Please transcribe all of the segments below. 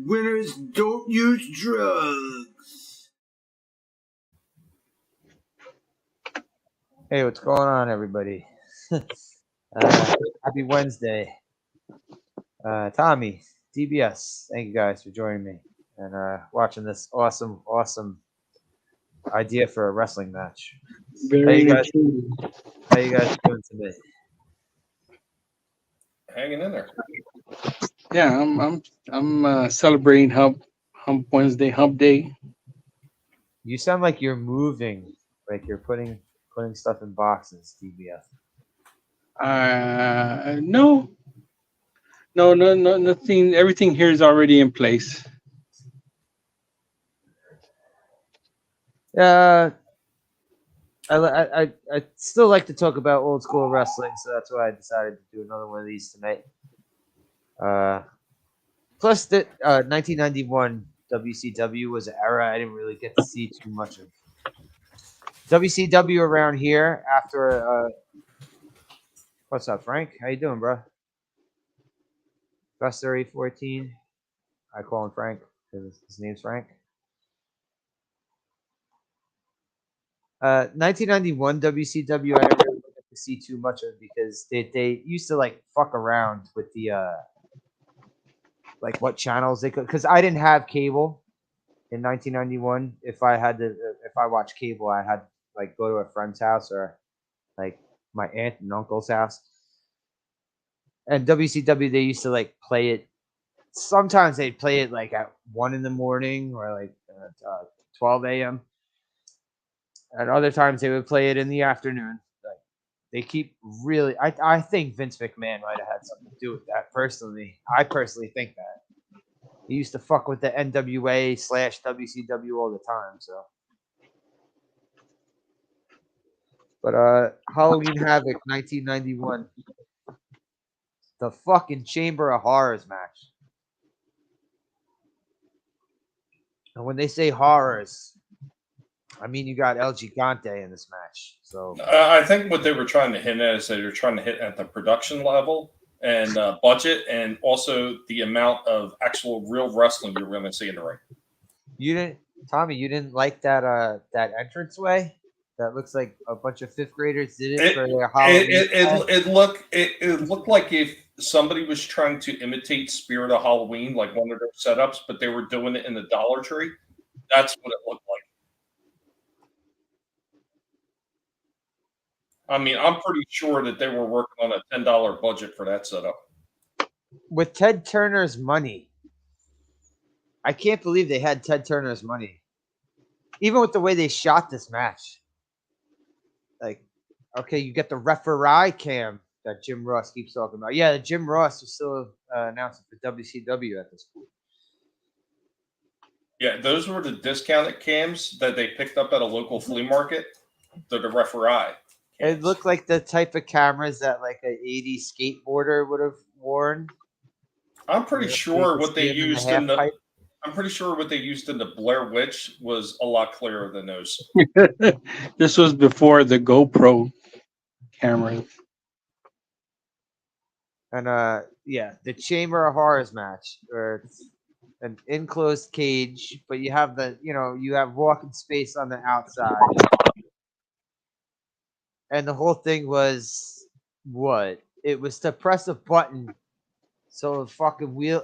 Winners don't use drugs. Hey, what's going on, everybody? Happy Wednesday. Tommy, DBS, thank you guys for joining me and watching this awesome idea for a wrestling match. Very How you guys doing today? Hanging in there. Yeah, I'm celebrating Hump Wednesday, Hump Day. You sound like you're moving, like you're putting stuff in boxes, DBS. No, nothing. Everything here is already in place. I still like to talk about old school wrestling, so that's why I decided to do another one of these tonight. Plus, the 1991 WCW was an era I didn't really get to see too much of. WCW around here after. What's up, Frank? How you doing, bro? Buster 814. I call him Frank because his name's Frank. 1991 WCW, I didn't really get to see too much of because they used to like fuck around with the like what channels they could, because I didn't have cable in 1991. If I watched cable, I had like go to a friend's house or like my aunt and uncle's house. And WCW, they used to like play it. Sometimes they'd play it like at 1 a.m. or like 12 a.m. And other times they would play it in the afternoon. Like they keep really. I think Vince McMahon might have had something to do with that. Personally, I personally think that he used to fuck with the NWA/WCW all the time. So, but Halloween Havoc 1991, the fucking Chamber of Horrors match. And when they say horrors, I mean, you got El Gigante in this match. So I think what they were trying to hit at is they were trying to hit at the production level and budget, and also the amount of actual real wrestling you're going to see in the ring. Tommy, you didn't like that entranceway? That looks like a bunch of fifth graders did it for their Halloween. It looked like if somebody was trying to imitate Spirit of Halloween, like one of their setups, but they were doing it in the Dollar Tree. That's what it looked like. I mean, I'm pretty sure that they were working on a $10 budget for that setup. With Ted Turner's money. I can't believe they had Ted Turner's money. Even with the way they shot this match. Like, okay, you get the referee cam that Jim Ross keeps talking about. Yeah, Jim Ross was still announcing for WCW at this point. Yeah, those were the discounted cams that they picked up at a local flea market. They're the referee. It looked like the type of cameras that like an 80s skateboarder would have worn. I'm pretty sure what they used in the Blair Witch was a lot clearer than those. This was before the GoPro cameras. And the Chamber of Horrors match, where it's an enclosed cage, but you have you have walking space on the outside. And the whole thing was what? It was to press a button, so a fucking wheel.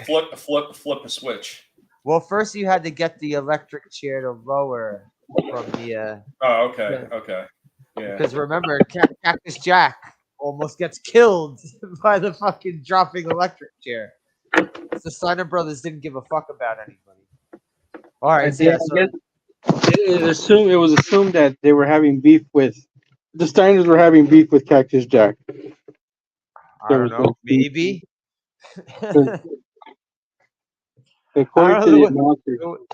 Flip a switch. Well, first you had to get the electric chair to lower from the. Okay. Yeah. Because remember, Cactus Jack almost gets killed by the fucking dropping electric chair. The Steiner Brothers didn't give a fuck about anybody. All right, it was assumed that they were having beef with the Steiners were having beef with Cactus Jack. I don't know, maybe. The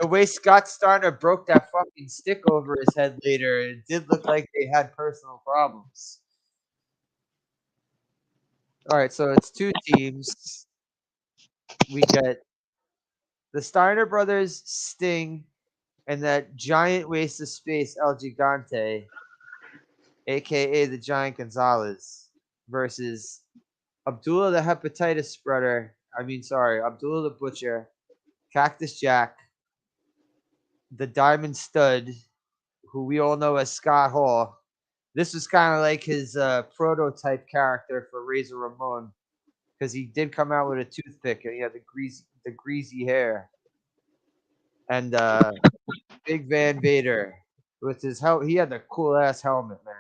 way Scott Steiner broke that fucking stick over his head later, it did look like they had personal problems. All right, so it's two teams. We get the Steiner Brothers, Sting, and that giant waste of space, El Gigante, a.k.a. the Giant Gonzalez, versus Abdullah the Hepatitis Spreader Abdullah the Butcher, Cactus Jack, the Diamond Stud, who we all know as Scott Hall. This was kind of like his prototype character for Razor Ramon, because he did come out with a toothpick and he had the greasy hair. And Big Van Vader with his he had the cool ass helmet, man.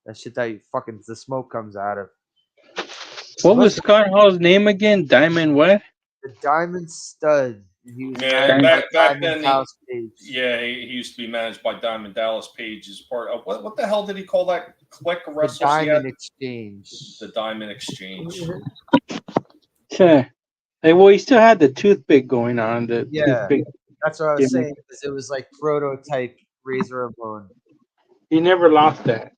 That shit that the smoke comes out of. What was Scott Hall's name again? Diamond what? The Diamond Stud. He was back then. Dallas Page. He used to be managed by Diamond Dallas Page as part of what the hell did he call that clique of wrestlers? The Diamond Exchange. The Diamond Exchange. Yeah. Well, he still had the toothpick going on. Toothpick. That's what I was saying, because it was like prototype Razor Ramon. He never lost that.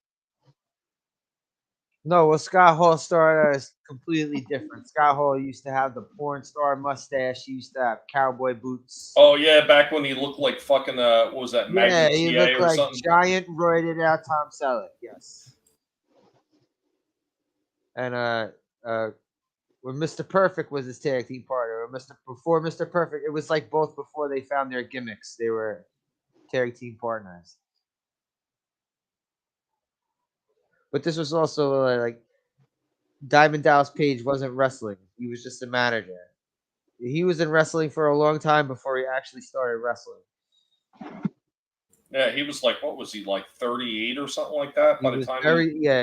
No, well, Scott Hall started as completely different. Scott Hall used to have the porn star mustache. He used to have cowboy boots. Oh yeah, back when he looked like fucking what was that? Yeah, he TA looked or like something? giant roided out Tom Selleck. Yes. And when Mr. Perfect was his tag team partner, before Mr. Perfect, it was like both before they found their gimmicks. They were tag team partners. But this was also like Diamond Dallas Page wasn't wrestling. He was just a manager. He was in wrestling for a long time before he actually started wrestling. Yeah, he was like, what was he, like 38 or something like that by the time?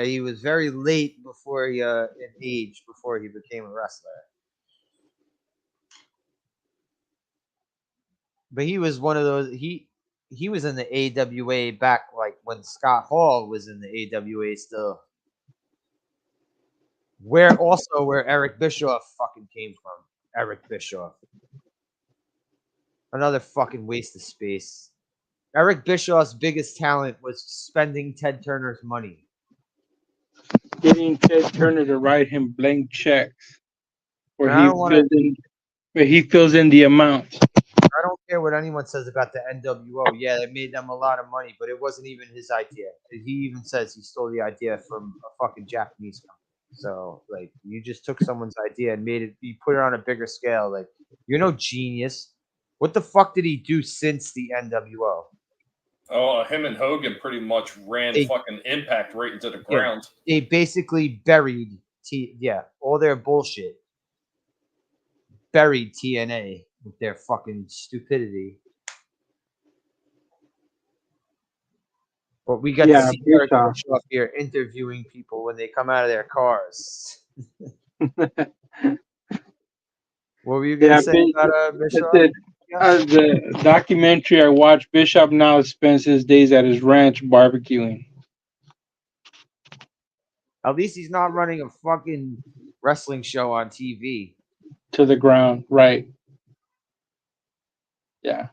He was very late before he in age before he became a wrestler. But he was one of those. He was in the AWA back like when Scott Hall was in the AWA still. Where Eric Bischoff fucking came from. Eric Bischoff. Another fucking waste of space. Eric Bischoff's biggest talent was spending Ted Turner's money. Getting Ted Turner to write him blank checks where he fills in the amount. I don't care what anyone says about the NWO. Yeah, they made them a lot of money, but it wasn't even his idea. He even says he stole the idea from a fucking Japanese company. So, like, you just took someone's idea and you put it on a bigger scale. Like, you're no genius. What the fuck did he do since the NWO? Oh, him and Hogan pretty much ran fucking Impact right into the ground. They basically buried all their bullshit. Buried TNA with their fucking stupidity. But we got to see Eric Bischoff here interviewing people when they come out of their cars. What were you going to say about Bischoff? The documentary I watched, Bischoff now spends his days at his ranch barbecuing. At least he's not running a fucking wrestling show on TV. To the ground, right. Yeah.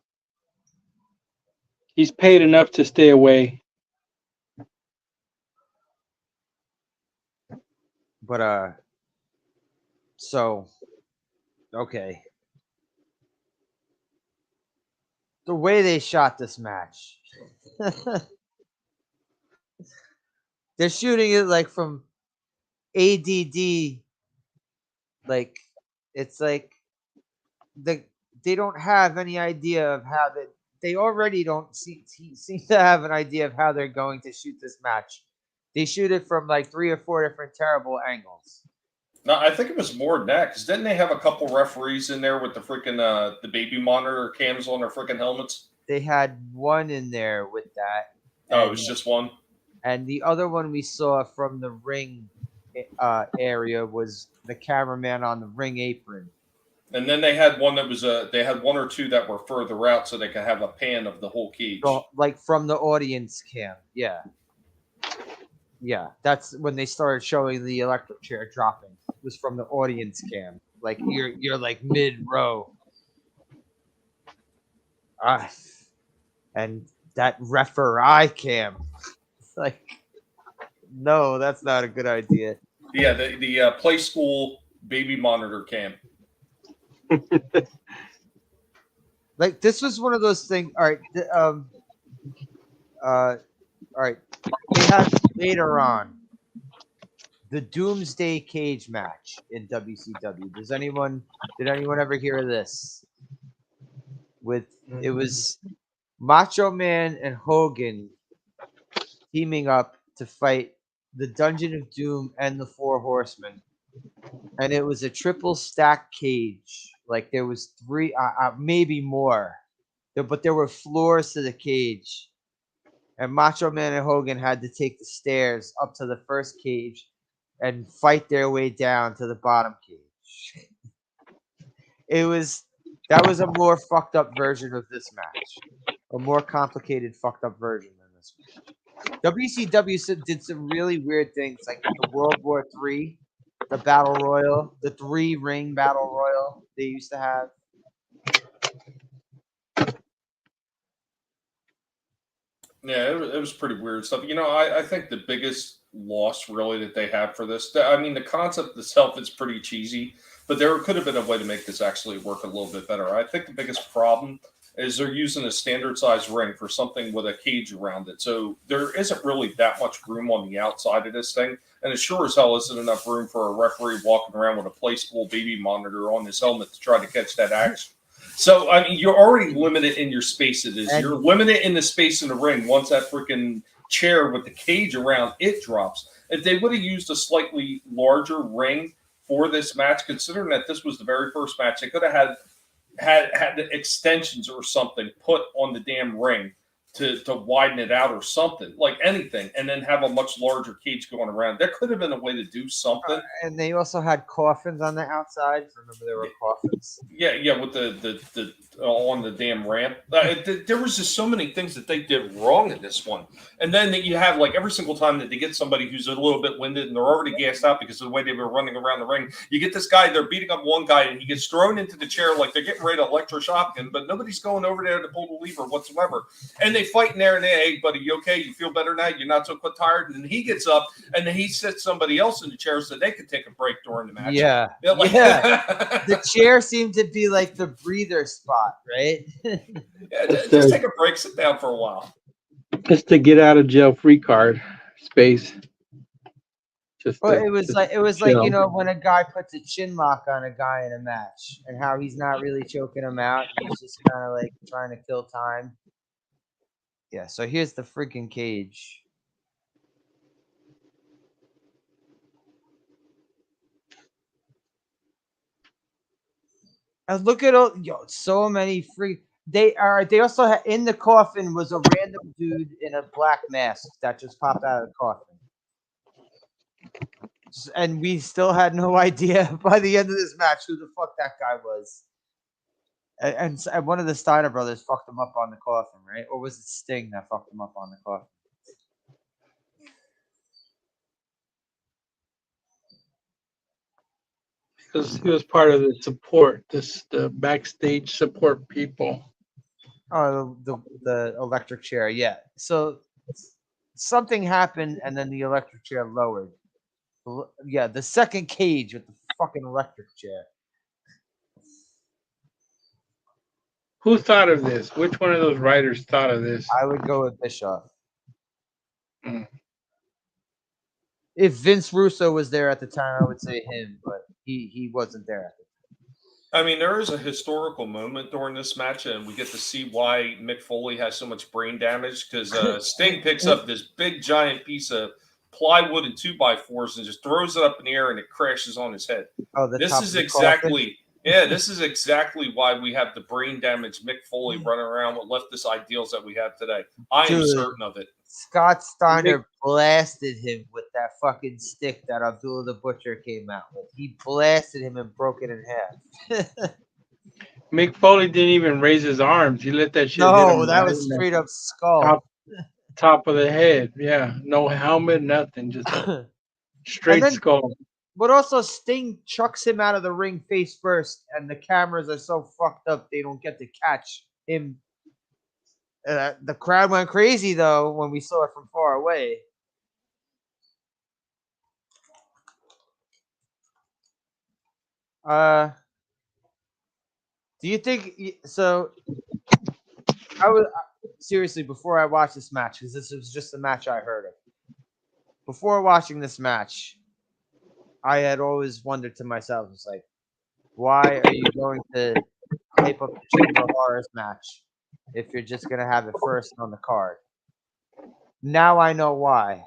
He's paid enough to stay away. But, okay. The way they shot this match. They're shooting it like from ADD. Like, it's like they don't have any idea of how they already don't seem to have an idea of how they're going to shoot this match. They shoot it from like 3 or 4 different terrible angles. No, I think it was more than that, because didn't they have a couple referees in there with the freaking the baby monitor cams on their freaking helmets? They had one in there with that. Oh, it was just one? And the other one we saw from the ring area was the cameraman on the ring apron. And then they had one that was they had 1 or 2 that were further out so they could have a pan of the whole cage. So, like from the audience cam, yeah. Yeah, that's when they started showing the electric chair dropping. It was from the audience cam. Like you're like mid row. And that referee cam. It's like, no, that's not a good idea. Yeah, the play school baby monitor cam. Like, this was one of those things. All right. All right. They had later on. the Doomsday Cage match in WCW. Did anyone ever hear of this? It was Macho Man and Hogan teaming up to fight the Dungeon of Doom and the Four Horsemen, and it was a triple stack cage. Like there was three, maybe more, but there were floors to the cage, and Macho Man and Hogan had to take the stairs up to the first cage and fight their way down to the bottom cage. That was a more fucked up version of this match, a more complicated fucked up version than this match. WCW did some really weird things, like the World War III, the Battle Royal, the 3-ring Battle Royal they used to have. Yeah, it was pretty weird stuff. I think the biggest loss really that they have for this, I mean, the concept itself is pretty cheesy, but there could have been a way to make this actually work a little bit better. I think the biggest problem is they're using a standard size ring for something with a cage around it. So there isn't really that much room on the outside of this thing. And it sure as hell isn't enough room for a referee walking around with a play school baby monitor on his helmet to try to catch that action. So, I mean, you're already limited in your space. You're limited in the space in the ring once that freaking chair with the cage around it drops. If they would have used a slightly larger ring for this match, considering that this was the very first match, they could have had the extensions or something put on the damn ring to widen it out or something, like anything, and then have a much larger cage going around. There could have been a way to do something. And they also had coffins on the outside. Remember, there were coffins. Yeah, with the on the damn ramp. There was just so many things that they did wrong in this one. And then you have, like, every single time that they get somebody who's a little bit winded and they're already gassed out because of the way they were running around the ring, you get this guy, they're beating up one guy, and he gets thrown into the chair like they're getting ready to electroshock him, but nobody's going over there to pull the lever whatsoever. And they fight in there and hey, buddy, you okay? You feel better now? You're not so tired? And then he gets up and then he sits somebody else in the chair so they could take a break during the match. Yeah. The chair seemed to be like the breather spot, right? Yeah, just take a break, sit down for a while. Just to get out of jail free card space. It was like when a guy puts a chin lock on a guy in a match and how he's not really choking him out. He's just kind of like trying to kill time. Yeah, so here's the freaking cage. And look at so many free. They also had in the coffin was a random dude in a black mask that just popped out of the coffin. And we still had no idea by the end of this match who the fuck that guy was. And one of the Steiner brothers fucked him up on the coffin, right? Or was it Sting that fucked him up on the coffin? Because he was part of the support, the backstage support people. Oh, the electric chair, yeah. So something happened, and then the electric chair lowered. Yeah, the second cage with the fucking electric chair. Who thought of this? Which one of those writers thought of this? I would go with Bischoff. If Vince Russo was there at the time, I would say him, but he wasn't there at the time. I mean, there is a historical moment during this match, and we get to see why Mick Foley has so much brain damage, because Sting picks up this big, giant piece of plywood and 2x4s and just throws it up in the air, and it crashes on his head. This is exactly why we have the brain damage Mick Foley running around with leftist ideals that we have today. I am certain of it. Scott Steiner blasted him with that fucking stick that Abdullah the Butcher came out with. He blasted him and broke it in half. Mick Foley didn't even raise his arms. He let that shit hit him. That was straight up skull. Top of the head. Yeah. No helmet, nothing. Just straight skull. But also Sting chucks him out of the ring face first, and the cameras are so fucked up they don't get to catch him. The crowd went crazy, though, when we saw it from far away. Do you think so? Seriously, before I watched this match, because this was just the match I heard of. Before watching this match, I had always wondered to myself, it's like, why are you going to hype up the Chamber of Horrors match if you're just gonna have it first on the card? Now I know why.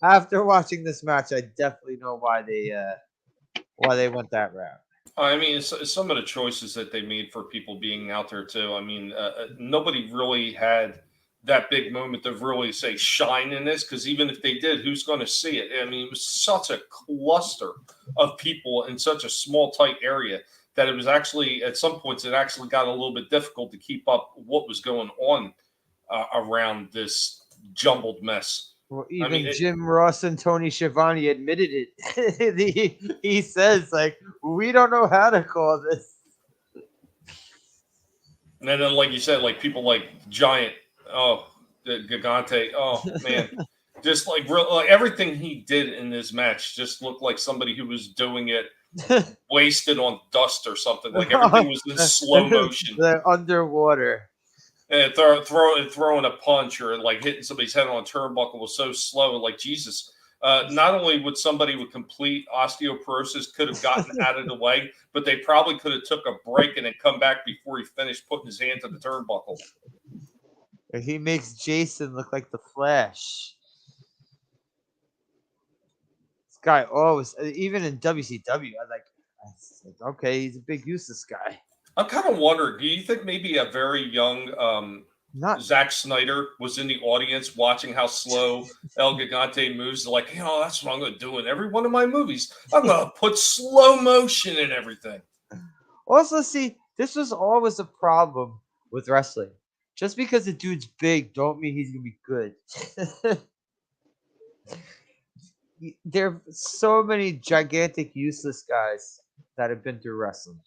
After watching this match, I definitely know why they went that route. I mean, some of the choices that they made for people being out there too. I mean, nobody really had that big moment to really say shine in this, because even if they did, who's going to see it? I mean, it was such a cluster of people in such a small, tight area that it was actually, at some points, it actually got a little bit difficult to keep up what was going on around this jumbled mess. Well, even Jim Ross and Tony Schiavone admitted it. he says, like, we don't know how to call this. And then, like you said, like people like Giant, the Gigante, man, just like everything he did in this match just looked like somebody who was doing it wasted on dust or something. Like everything was in slow motion. They're underwater. And throwing a punch or like hitting somebody's head on a turnbuckle was so slow. Like, Jesus, not only would somebody with complete osteoporosis could have gotten out of the way, but they probably could have took a break and then come back before he finished putting his hand to the turnbuckle. He makes Jason look like the Flash. This guy always, even in WCW, I like, okay, he's a big useless guy. I'm kind of wondering, do you think maybe a very young Zack Snyder was in the audience watching how slow El Gigante moves? Like, that's what I'm going to do in every one of my movies. I'm going to put slow motion in everything. Also, see, this was always a problem with wrestling. Just because the dude's big don't mean he's going to be good. There are so many gigantic, useless guys that have been through wrestling.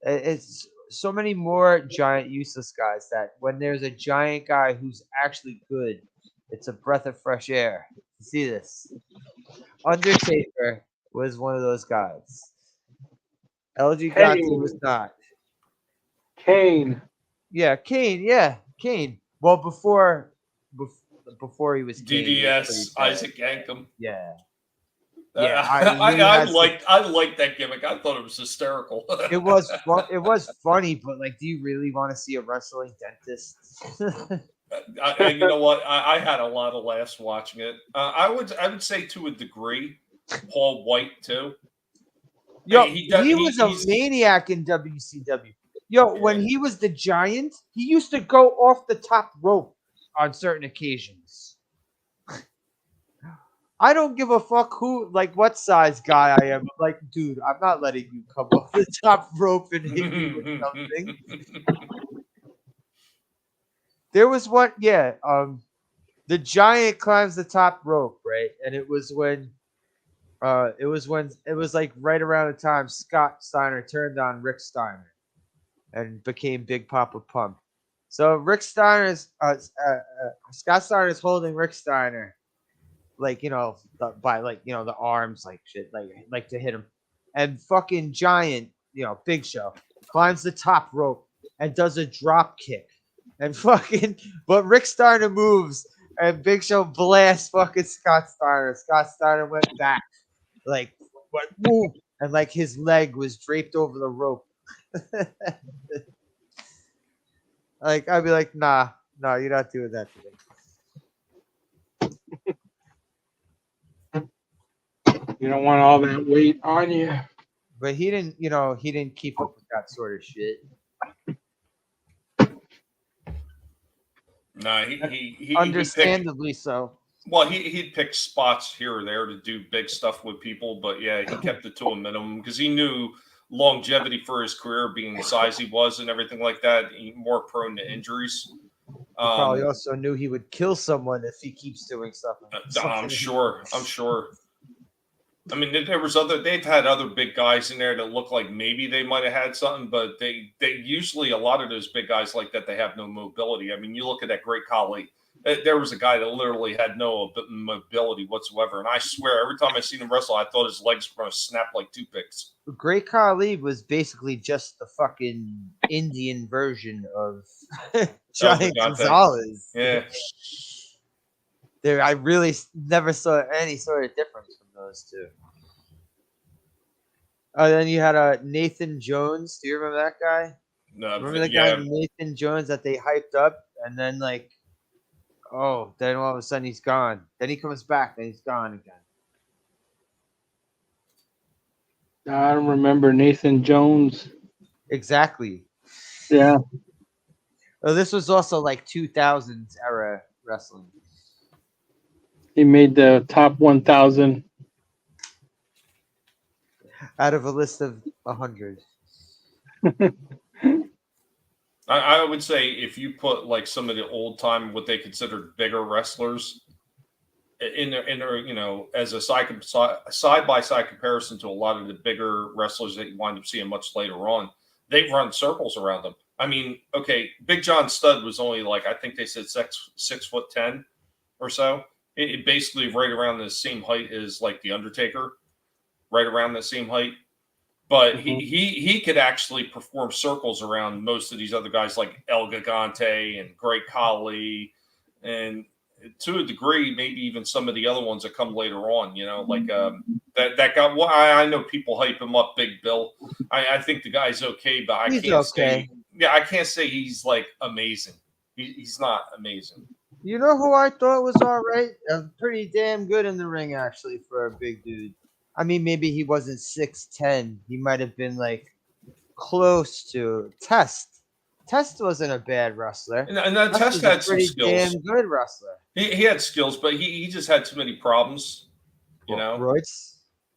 It's so many more giant useless guys that when there's a giant guy who's actually good, it's a breath of fresh air. You see this? Undertaker was one of those guys. LG Gatti was not. Kane. Yeah, Kane. Yeah, Kane. Well, before he was Kane, DDS, Isaac Yankem. Yeah. Yeah, I liked that gimmick. I thought it was hysterical. It was funny, but like, do you really want to see a wrestling dentist? And you know what? I had a lot of laughs watching it. I would say to a degree, Paul White too. Yo, he was a maniac in WCW. Yo, when he was the Giant, he used to go off the top rope on certain occasions. I don't give a fuck what size guy I am. Like, dude, I'm not letting you come off the top rope and hit me with something. There was one, the Giant climbs the top rope, right? And it was like right around the time Scott Steiner turned on Rick Steiner and became Big Papa Pump. So Scott Steiner's holding Rick Steiner. By the arms, like shit, like to hit him, and fucking Giant, Big Show climbs the top rope and does a drop kick, and but Rick Steiner moves and Big Show blasts fucking Scott Steiner. Scott Steiner went back, whoop, and his leg was draped over the rope. I'd be like, nah, you're not doing that today. You don't want all that weight on you. But he didn't keep up with that sort of shit. No, he understandably so. Well, he'd pick spots here or there to do big stuff with people, but yeah, he kept it to a minimum because he knew longevity for his career, being the size he was and everything like that, more prone to injuries. He probably also knew he would kill someone if he keeps doing stuff. I'm sure. I mean, they've had other big guys in there that look like maybe they might have had something, but they usually, a lot of those big guys like that, they have no mobility. I mean, you look at that Great Khali. There was a guy that literally had no mobility whatsoever, and I swear, every time I seen him wrestle, I thought his legs were going to snap like toothpicks. Great Khali was basically just the fucking Indian version of Giant Gonzalez. Yeah. I really never saw any sort of difference from those two. Then you had Nathan Jones. Do you remember that guy? No, Remember the guy Nathan Jones that they hyped up, and then like, oh, then all of a sudden he's gone. Then he comes back, then he's gone again. I don't remember Nathan Jones. Exactly. Yeah. Well, this was also like 2000s era wrestling. He made the top 1,000. Out of a list of 100. I would say if you put like some of the old time, what they considered bigger wrestlers in their you know, as a side by side comparison to a lot of the bigger wrestlers that you wind up seeing much later on, they run circles around them. I mean, okay, Big John Studd was only like, I think they said 6'10" or so. It basically right around the same height as like the Undertaker, right around the same height. But he could actually perform circles around most of these other guys like El Gigante and Great Khali, and to a degree, maybe even some of the other ones that come later on. You know, like that guy. Well, I know people hype him up, Big Bill. I think the guy's okay, but I can't say. Yeah, I can't say he's like amazing. He's not amazing. You know who I thought was all right? Pretty damn good in the ring, actually, for a big dude. I mean, maybe he wasn't 6'10". He might have been like close to Test. Test wasn't a bad wrestler. And Test had some skills. Damn good wrestler. He had skills, but he just had too many problems. You know, Royce.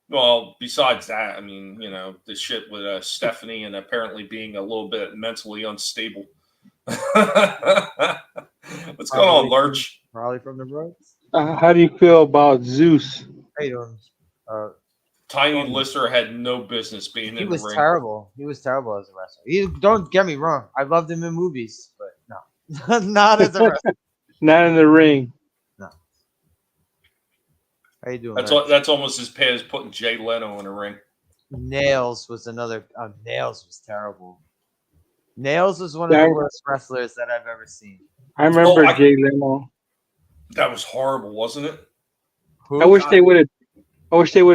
Well, besides that, I mean, you know, the shit with Stephanie and apparently being a little bit mentally unstable. What's going on, Lurch? Probably from the Royce. How do you feel about Zeus? How you doing? Tiny Lister had no business being in the ring. He was terrible. He was terrible as a wrestler. Don't get me wrong. I loved him in movies, but no. Not as a wrestler. Not in the ring. No. How you doing? That's almost as bad as putting Jay Leno in a ring. Nails was another. Nails was terrible. Nails was one of the worst wrestlers that I've ever seen. I remember Jay Leno. That was horrible, wasn't it? I wish they would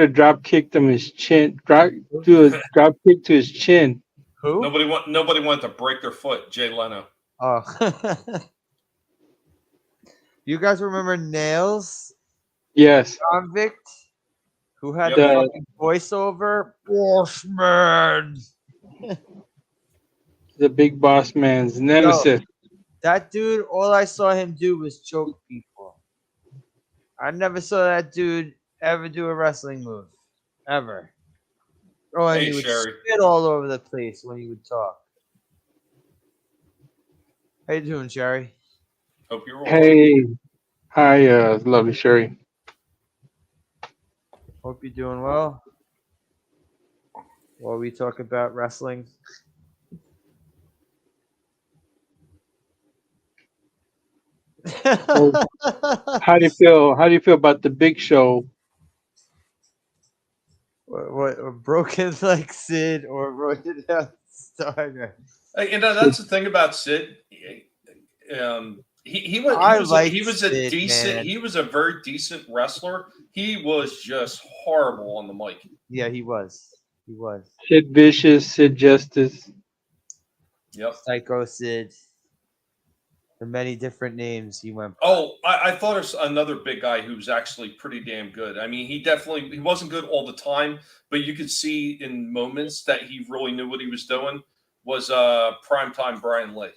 have drop kicked him his chin. Drop kick to his chin. Who? Nobody wanted to break their foot. Jay Leno. Oh. You guys remember Nails? Yes. Convict, who had the fucking voiceover. Bossman. The big boss man's nemesis. That dude, all I saw him do was choke people. I never saw that dude ever do a wrestling move. Ever. Oh, and he would spit all over the place when he would talk. How you doing, Sherry? Hope you're well. Hey. Hi, lovely Sherry. Hope you're doing well. While we talk about wrestling. How do you feel about the Big Show? What broken like Sid or broken down Steiner? You know, that's the thing about Sid. He was a very decent wrestler. He was just horrible on the mic. Yeah, he was. Sid Vicious, Sid Justice. Yep. Psycho Sid. The many different names he went by. Oh, I thought of another big guy who was actually pretty damn good. I mean, he wasn't good all the time, but you could see in moments that he really knew what he was doing. Was primetime Brian Lee.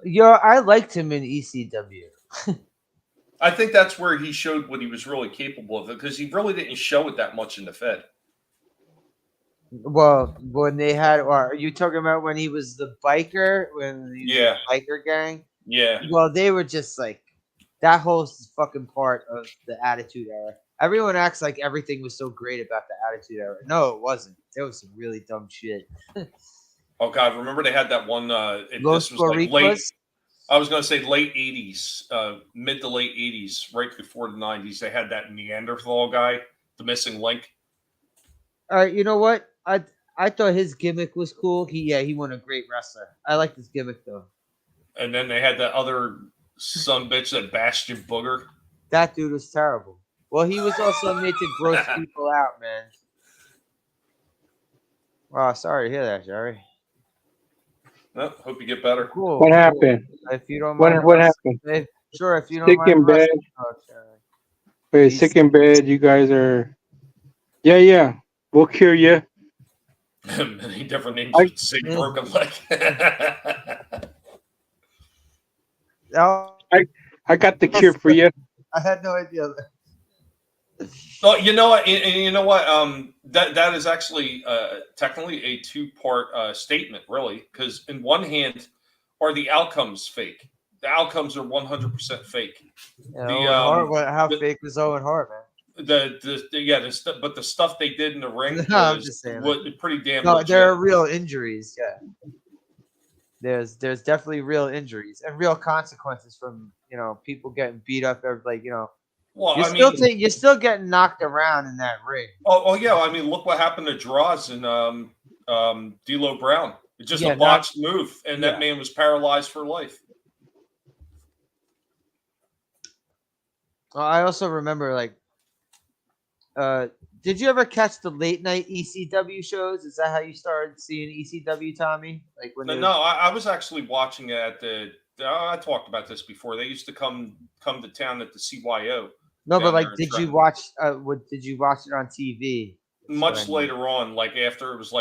Yeah, I liked him in ECW. I think that's where he showed what he was really capable of, because he really didn't show it that much in the Fed. Well, when they had, or are you talking about when he was the biker, when he was the biker gang? Yeah. Well, they were just like that whole fucking part of the Attitude Era. Everyone acts like everything was so great about the Attitude Era. No, it wasn't. There was some really dumb shit. Oh God, remember they had that one? This was like late. I was going to say late '80s, mid to late '80s, right before the '90s. They had that Neanderthal guy, the missing link. All right, you know what? I thought his gimmick was cool. He won a great wrestler. I liked his gimmick though. And then they had that other bitch, that Bastion Booger. That dude was terrible. Well, he was also made to gross people out, man. Wow, sorry to hear that, Jerry. No, hope you get better. Cool. What happened? If you don't What mind, what happened? sure. If you don't Sick mind, in bed. Wait, sick in bed. You guys are. Yeah. We'll cure you. Many different names I- would say broken leg. Oh, I got the cure for you. I had no idea. Oh, you know what? You know what? That is actually technically a two-part statement, really, because in one hand, are the outcomes fake? The outcomes are 100% fake. How fake was Owen Hart, man? But the stuff they did in the ring No, I'm was just saying. pretty damn No, legit. there are real injuries. Yeah, there's definitely real injuries and real consequences from people getting beat up. Well, You're still getting knocked around in that ring. Oh yeah. I mean, look what happened to Draws and D'Lo Brown. It's just a botched move, and that man was paralyzed for life. I also remember, did you ever catch the late night ECW shows? Is that how you started seeing ECW, Tommy? I was actually watching it at the. I talked about this before. They used to come to town at the CYO. No, but did you watch? Did you watch it on TV? Much later on, after it was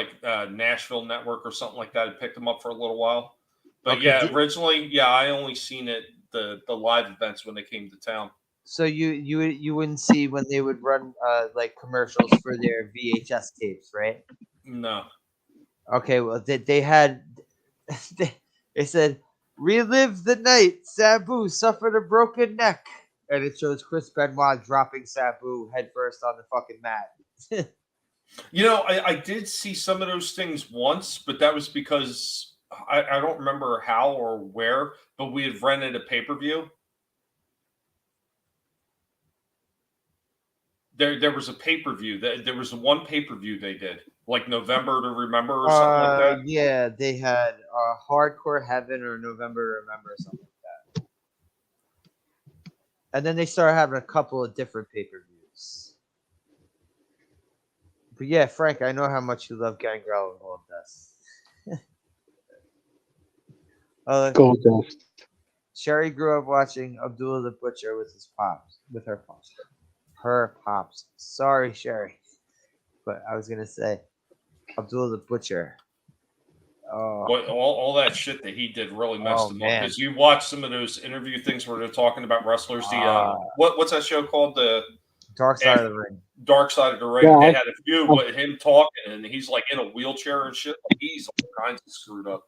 Nashville Network or something like that, I picked them up for a little while. But originally, I only seen it the live events when they came to town. So you wouldn't see when they would run commercials for their VHS tapes, right? No. Okay, well they had they said relive the night Sabu suffered a broken neck, and it shows Chris Benoit dropping Sabu headfirst on the fucking mat. I did see some of those things once, but that was because I don't remember how or where, but we had rented a pay-per-view. There was a pay-per-view. There was one pay-per-view they did, November to Remember or something like that. Yeah, they had Hardcore Heaven or November to Remember or something like that. And then they started having a couple of different pay-per-views. But yeah, Frank, I know how much you love Gangrel and Gold Dust. Gold Dust. Sherry grew up watching Abdullah the Butcher with her pops. Her pops. Sorry, Sherry. But I was going to say Abdullah the Butcher. Oh. All that shit that he did really messed him up. Because you watch some of those interview things where they're talking about wrestlers. What's that show called? The Dark Side of the Ring. Dark Side of the Ring. Yeah, they had a few with him talking, and he's in a wheelchair and shit. He's all kinds of screwed up.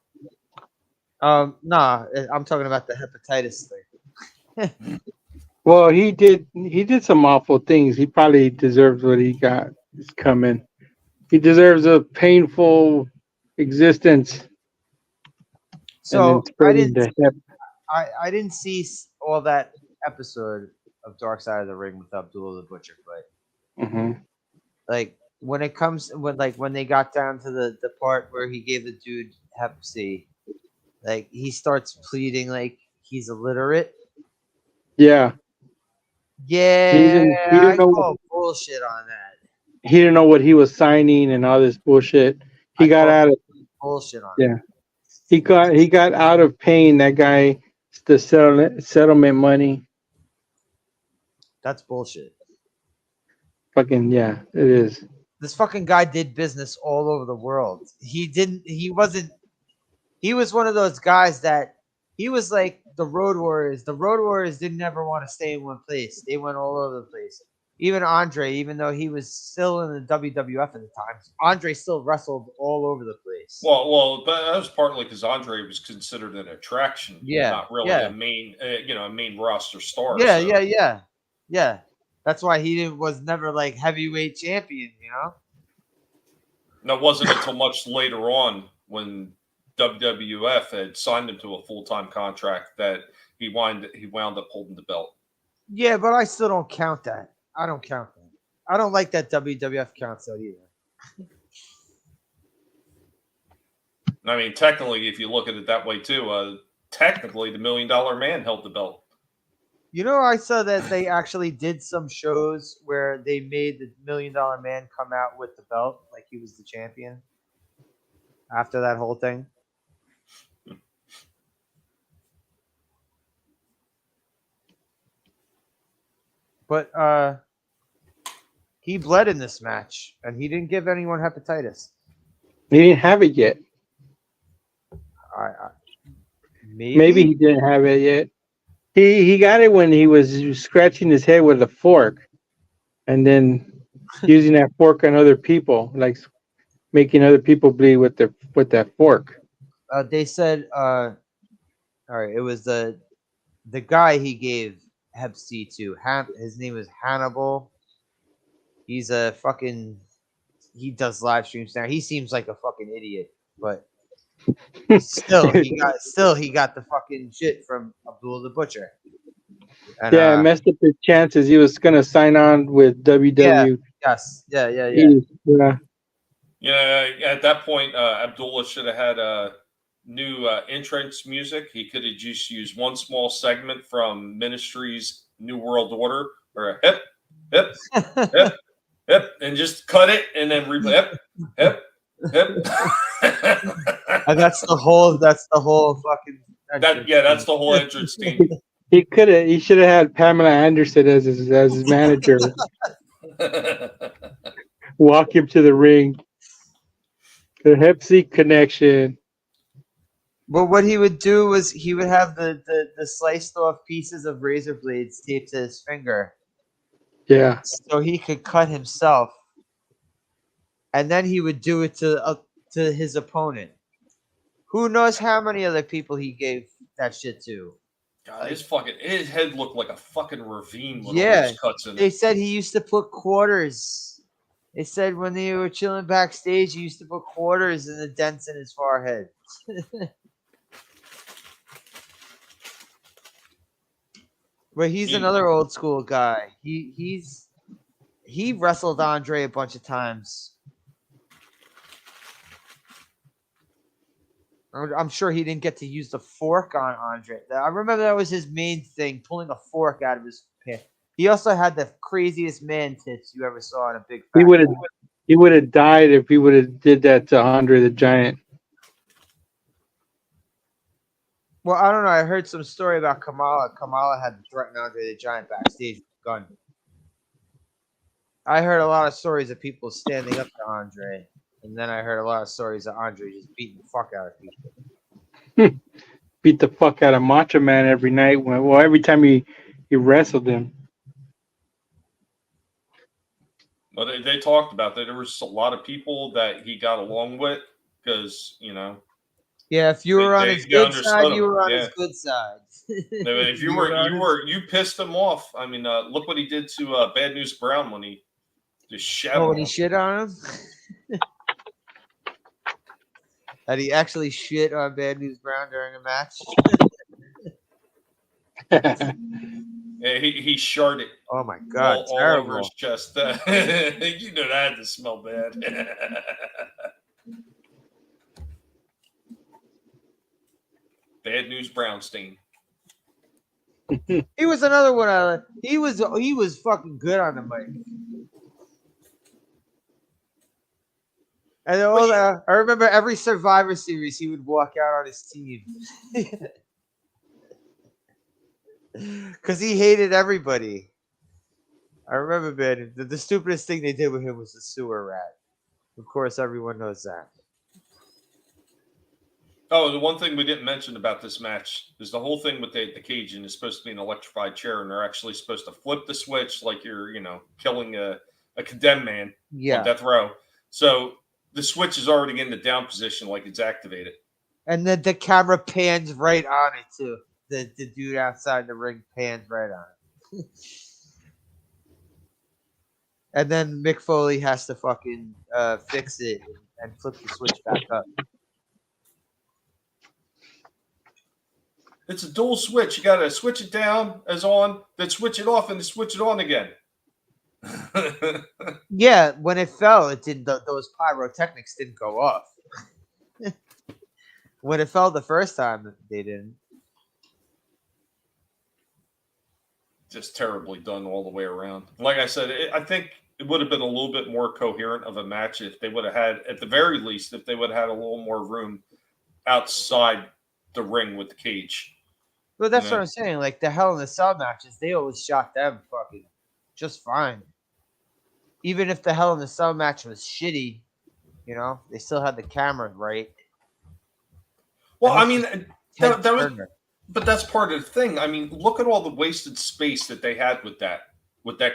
Nah, I'm talking about the hepatitis thing. Well, he did some awful things. He probably deserves what he got. It's coming. He deserves a painful existence. So I didn't see all that episode of Dark Side of the Ring with Abdullah the Butcher, but when they got down to the part where he gave the dude Hep C, he starts pleading he's illiterate. Yeah. Yeah, he didn't know bullshit on that. He didn't know what he was signing and all this bullshit. He got out of bullshit on. Yeah, he got out of paying that guy the settlement money. That's bullshit. Fucking yeah, it is. This fucking guy did business all over the world. He was one of those guys that he was like the Road Warriors. The Road Warriors didn't ever want to stay in one place. They went all over the place. Even Andre, even though he was still in the WWF at the time, Andre still wrestled all over the place. Well, but that was partly because Andre was considered an attraction, not really a main, a main roster star. Yeah. That's why he was never heavyweight champion, And it wasn't until much later on when WWF had signed him to a full-time contract that he wound up holding the belt. Yeah, but I still don't count that. I don't count that. I don't like that WWF counts out either. I mean, technically, if you look at it that way too, technically the $1 Million Man held the belt. I saw that they actually did some shows where they made the $1 Million Man come out with the belt, like he was the champion. after that whole thing. But he bled in this match, and he didn't give anyone hepatitis. He didn't have it yet. Maybe he didn't have it yet. He got it when he was scratching his head with a fork, and then using that fork on other people, like making other people bleed with that fork. They said, all right, it was the guy he gave Hep C to. His name is Hannibal. He's a fucking. He does live streams now. He seems like a fucking idiot, but still he got the fucking shit from Abdullah the Butcher. And, yeah, it messed up his chances. He was gonna sign on with WCW. Yes. Yeah. Yeah, at that point, Abdullah should have had new entrance music. He could have just used one small segment from Ministry's New World Order, or a hip, hip, hip, hip, and just cut it and then replay hip, hip, hip. And that's the whole fucking. That's the whole entrance theme. He should have had Pamela Anderson as his manager. Walk him to the ring. The Hep C connection. But what he would do was he would have the sliced off pieces of razor blades taped to his finger. Yeah. So he could cut himself. And then he would do it to his opponent. Who knows how many other people he gave that shit to? God, his head looked like a fucking ravine with all Yeah, those cuts in they it. said he used to put quarters. They said when they were chilling backstage, he used to put quarters in the dents in his forehead. But he's another old school guy. He wrestled Andre a bunch of times. I'm sure he didn't get to use the fork on Andre. I remember that was his main thing, pulling a fork out of his pants. He also had the craziest man tits you ever saw in a big. He would have died if he would have did that to Andre the Giant. Well, I don't know. I heard some story about Kamala. Kamala had threatened Andre the Giant backstage with a gun. I heard a lot of stories of people standing up to Andre. And then I heard a lot of stories of Andre just beating the fuck out of people. Beat the fuck out of Macho Man every night. Every time he wrestled him. Well, they talked about that. There was a lot of people that he got along with because, Yeah, if you were on his good side, you were on his good side. If you pissed him off. I mean, look what he did to Bad News Brown when he just shouted. When he shit on him. Had he actually shit on Bad News Brown during a match? Yeah, he sharted. Oh my god, all terrible. over his chest. That had to smell bad. Bad News Brownstein. He was another one. He was fucking good on the mic. And I remember every Survivor Series he would walk out on his team. Because he hated everybody. I remember, man, the stupidest thing they did with him was the sewer rat. Of course, everyone knows that. Oh, the one thing we didn't mention about this match is the whole thing with the Cajun is supposed to be an electrified chair, and they're actually supposed to flip the switch like you're, killing a condemned man on death row. So the switch is already in the down position, like it's activated. And then the camera pans right on it, too. The dude outside the ring pans right on it. And then Mick Foley has to fucking fix it and flip the switch back up. It's a dual switch. You got to switch it down as on, then switch it off, and then switch it on again. Yeah, when it fell, it didn't. Those pyrotechnics didn't go off. When it fell the first time, they didn't. Just terribly done all the way around. Like I said, I think it would have been a little bit more coherent of a match if they would have had, at the very least, if they would have had a little more room outside the ring with the cage. Well, that's what I'm saying. Like the Hell in the Cell matches, they always shot them fucking just fine. Even if the Hell in the Cell match was shitty, you know, they still had the camera right. Well, I mean, that was, but that's part of the thing. I mean, look at all the wasted space that they had with that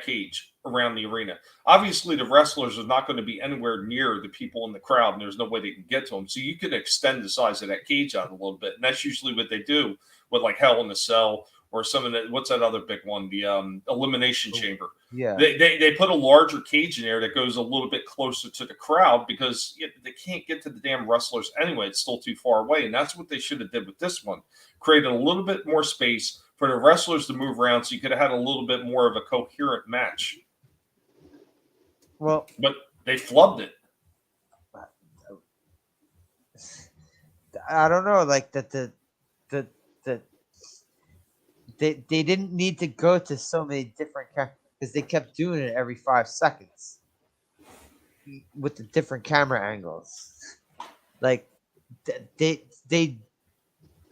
cage around the arena. Obviously, the wrestlers are not going to be anywhere near the people in the crowd, and there's no way they can get to them. So you can extend the size of that cage out a little bit, and that's usually what they do with like Hell in the Cell or some of the, what's that other big one, the Elimination Chamber. Yeah, they put a larger cage in there that goes a little bit closer to the crowd because they can't get to the damn wrestlers anyway. It's still too far away, and that's what they should have did with this one. Created a little bit more space for the wrestlers to move around, so you could have had a little bit more of a coherent match. Well, but they flubbed it. I don't know, like they didn't need to go to so many different because they kept doing it every 5 seconds with the different camera angles. Like they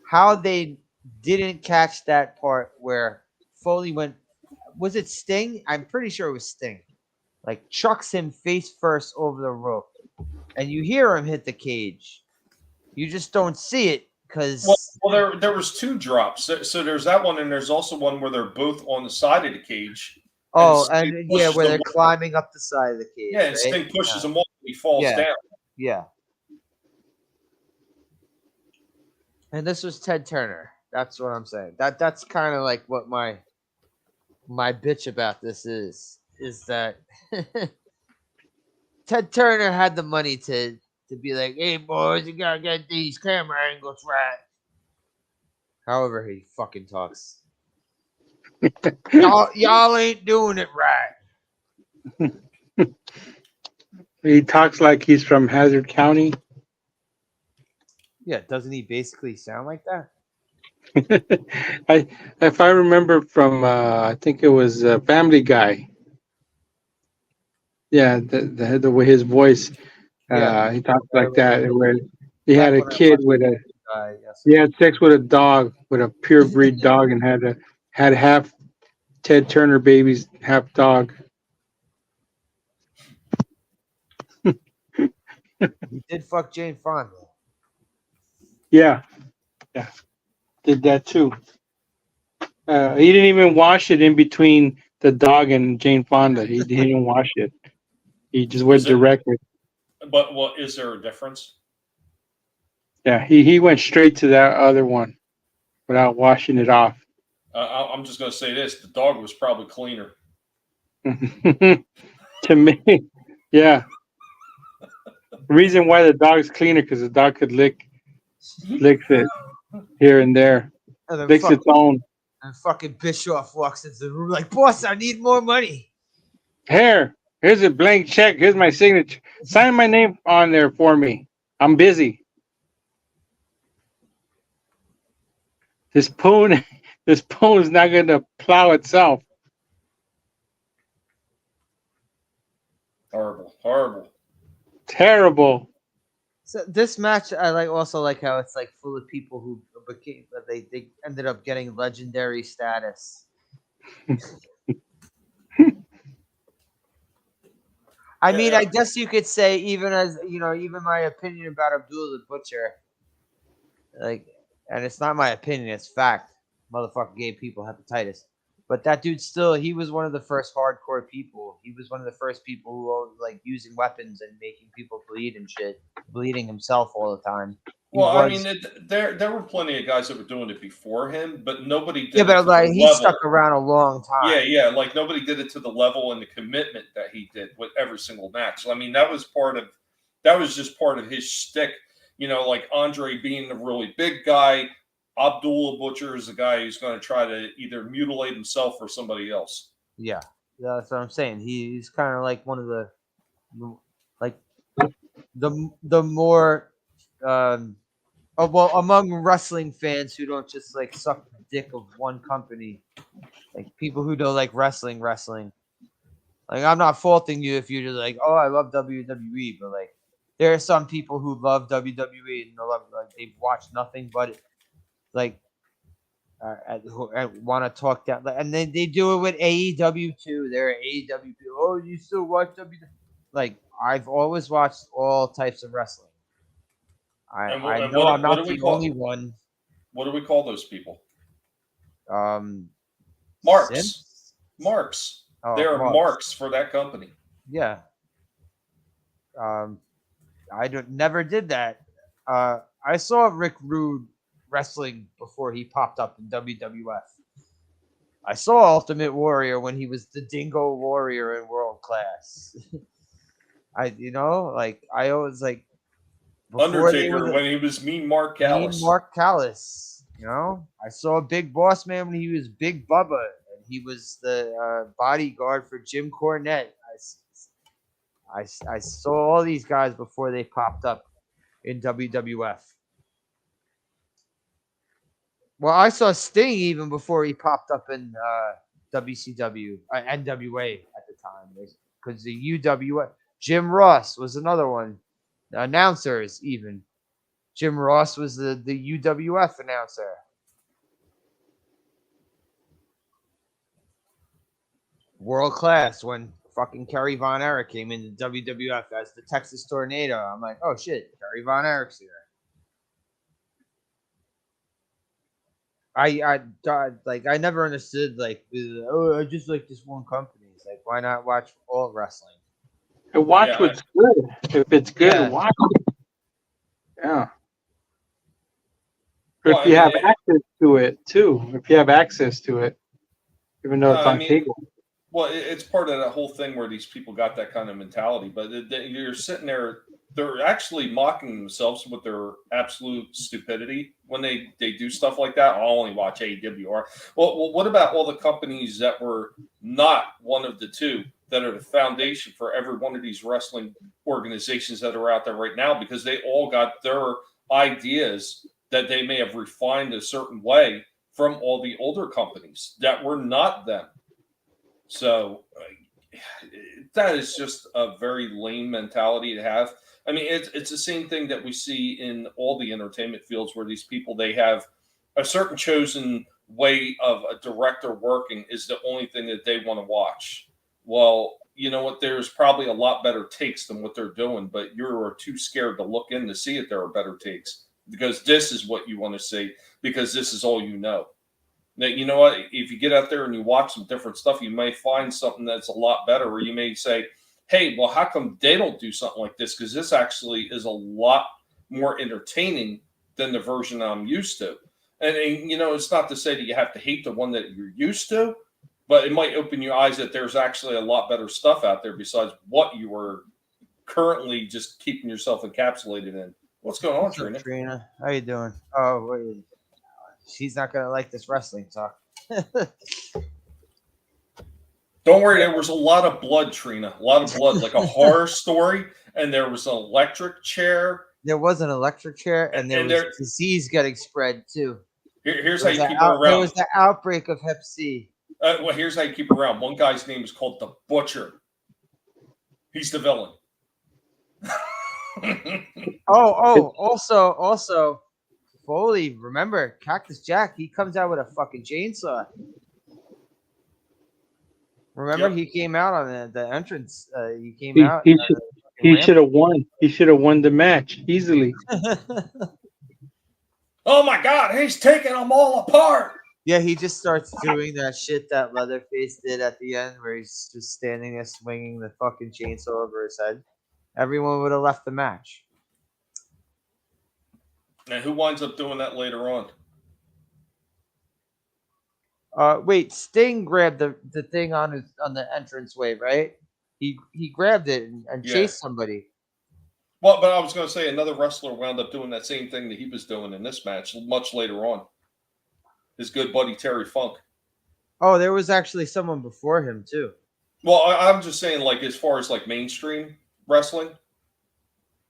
how they didn't catch that part where Foley went. Was it Sting? I'm pretty sure it was Sting. Like chucks him face first over the rope, and you hear him hit the cage. You just don't see it. Well, there was 2 drops. So there's that one, and there's also one where they're both on the side of the cage. Oh, and yeah, where they're climbing up the side of the cage. Yeah, and Sting pushes him off, and he falls down. Yeah. And this was Ted Turner. That's what I'm saying. That's kind of like what my bitch about this is that Ted Turner had the money to be like, hey boys, you gotta get these camera angles right. However he fucking talks. y'all ain't doing it right. He talks like he's from Hazard County. Yeah, doesn't he basically sound like that? If I remember from, I think it was Family Guy. Yeah, the way his voice, he talked like that. Where he had a kid with a, he had sex with a dog, with a pure breed dog, and had half Ted Turner babies, half dog. He did fuck Jane Fonda. Yeah, did that too. He didn't even wash it in between the dog and Jane Fonda. He didn't wash it. He just went directly. But is there a difference? Yeah, he went straight to that other one without washing it off. I'm just going to say this: the dog was probably cleaner. To me, yeah. The reason why the dog's cleaner because the dog could licks it here and there, licks its own. And fucking Bischoff walks into the room like, boss, I need more money. Here's a blank check. Here's my signature. Sign my name on there for me. I'm busy. This spoon is not going to plow itself. Horrible. Terrible. So this match, I also like how it's like full of people who became they ended up getting legendary status. I mean, I guess you could say even my opinion about Abdullah the Butcher, like, and it's not my opinion, it's fact. Motherfucker gave people hepatitis. But that dude he was one of the first hardcore people. He was one of the first people who were like using weapons and making people bleed and shit, bleeding himself all the time. I mean, there were plenty of guys that were doing it before him, but nobody did. Yeah, but like he stuck around a long time. Yeah, like nobody did it to the level and the commitment that he did with every single match. I mean, that was just part of his shtick. You know, like Andre being the really big guy. Abdullah Butcher is the guy who's going to try to either mutilate himself or somebody else. Yeah, that's what I'm saying. He's kind of like one of the more among wrestling fans who don't just like suck the dick of one company, like people who don't like wrestling. Like, I'm not faulting you if you're just like, oh, I love WWE, but like, there are some people who love WWE and they love, like, they've watched nothing but it, like, who want to talk that, and then they do it with AEW too. They're AEW people. Oh, you still watch WWE? Like, I've always watched all types of wrestling. I And know I'm what not do we the call only one. what do we call those people? Um, Marks. Simps? Marks. Oh, There are Marks. marks for that company. Yeah. I never did that. I saw Rick Rude wrestling before he popped up in WWF. I saw Ultimate Warrior when he was the Dingo Warrior in World Class. I always like before they Undertaker were when he was Mean Mark Mean Callis. Mark Callis. I saw Big Boss Man when he was Big Bubba, and he was the bodyguard for Jim Cornette. I saw all these guys before they popped up in WWF. Well, I saw Sting even before he popped up in WCW, NWA at the time, because the UWF. Jim Ross was another one. The announcers, even. Jim Ross was the UWF announcer. World Class, when fucking Kerry Von Erich came into WWF as the Texas Tornado. I'm like, oh shit, Kerry Von Erich's here. I never understood I just like this one company. It's like, why not watch all wrestling? And watch what's good. If it's good, Yeah. watch it. Yeah. Or Well, if you I have mean, access to it too. If you have access to it, even though it's on cable. Well, it's part of that whole thing where these people got that kind of mentality. But you're sitting there, they're actually mocking themselves with their absolute stupidity when they do stuff like that. I'll only watch AEW. Well, what about all the companies that were not one of the two that are the foundation for every one of these wrestling organizations that are out there right now? Because they all got their ideas that they may have refined a certain way from all the older companies that were not them. So that is just a very lame mentality to have. I mean, it's the same thing that we see in all the entertainment fields where these people, they have a certain chosen way of a director working is the only thing that they want to watch. Well, you know what? There's probably a lot better takes than what they're doing, but you're too scared to look in to see if there are better takes because this is what you want to see because this is all you know. Now, you know what? If you get out there and you watch some different stuff, you may find something that's a lot better, or you may say, hey, well, how come they don't do something like this? Because this actually is a lot more entertaining than the version I'm used to. And, it's not to say that you have to hate the one that you're used to, but it might open your eyes that there's actually a lot better stuff out there besides what you were currently just keeping yourself encapsulated in. What's going on, Trina? Trina, how you doing? Oh, wait. She's not gonna like this wrestling talk. Don't worry, there was a lot of blood, Trina. A lot of blood, like a horror story, and there was an electric chair. There was an electric chair, and there was disease getting spread too. Here's how you keep her around. There was the outbreak of Hep C. Well, here's how you keep her around. One guy's name is called The Butcher. He's the villain. Also, Foley, remember Cactus Jack? He comes out with a fucking chainsaw. Remember, He came out on the entrance. He came out. He should have won. He should have won the match easily. Oh my God, he's taking them all apart. Yeah, he just starts doing that shit that Leatherface did at the end, where he's just standing there swinging the fucking chainsaw over his head. Everyone would have left the match. And who winds up doing that later on? Wait, Sting grabbed the thing on the entranceway, right? He grabbed it and chased somebody. Well, but I was going to say another wrestler wound up doing that same thing that he was doing in this match much later on. His good buddy Terry Funk. Oh, there was actually someone before him too. Well, I'm just saying, like as far as like mainstream wrestling,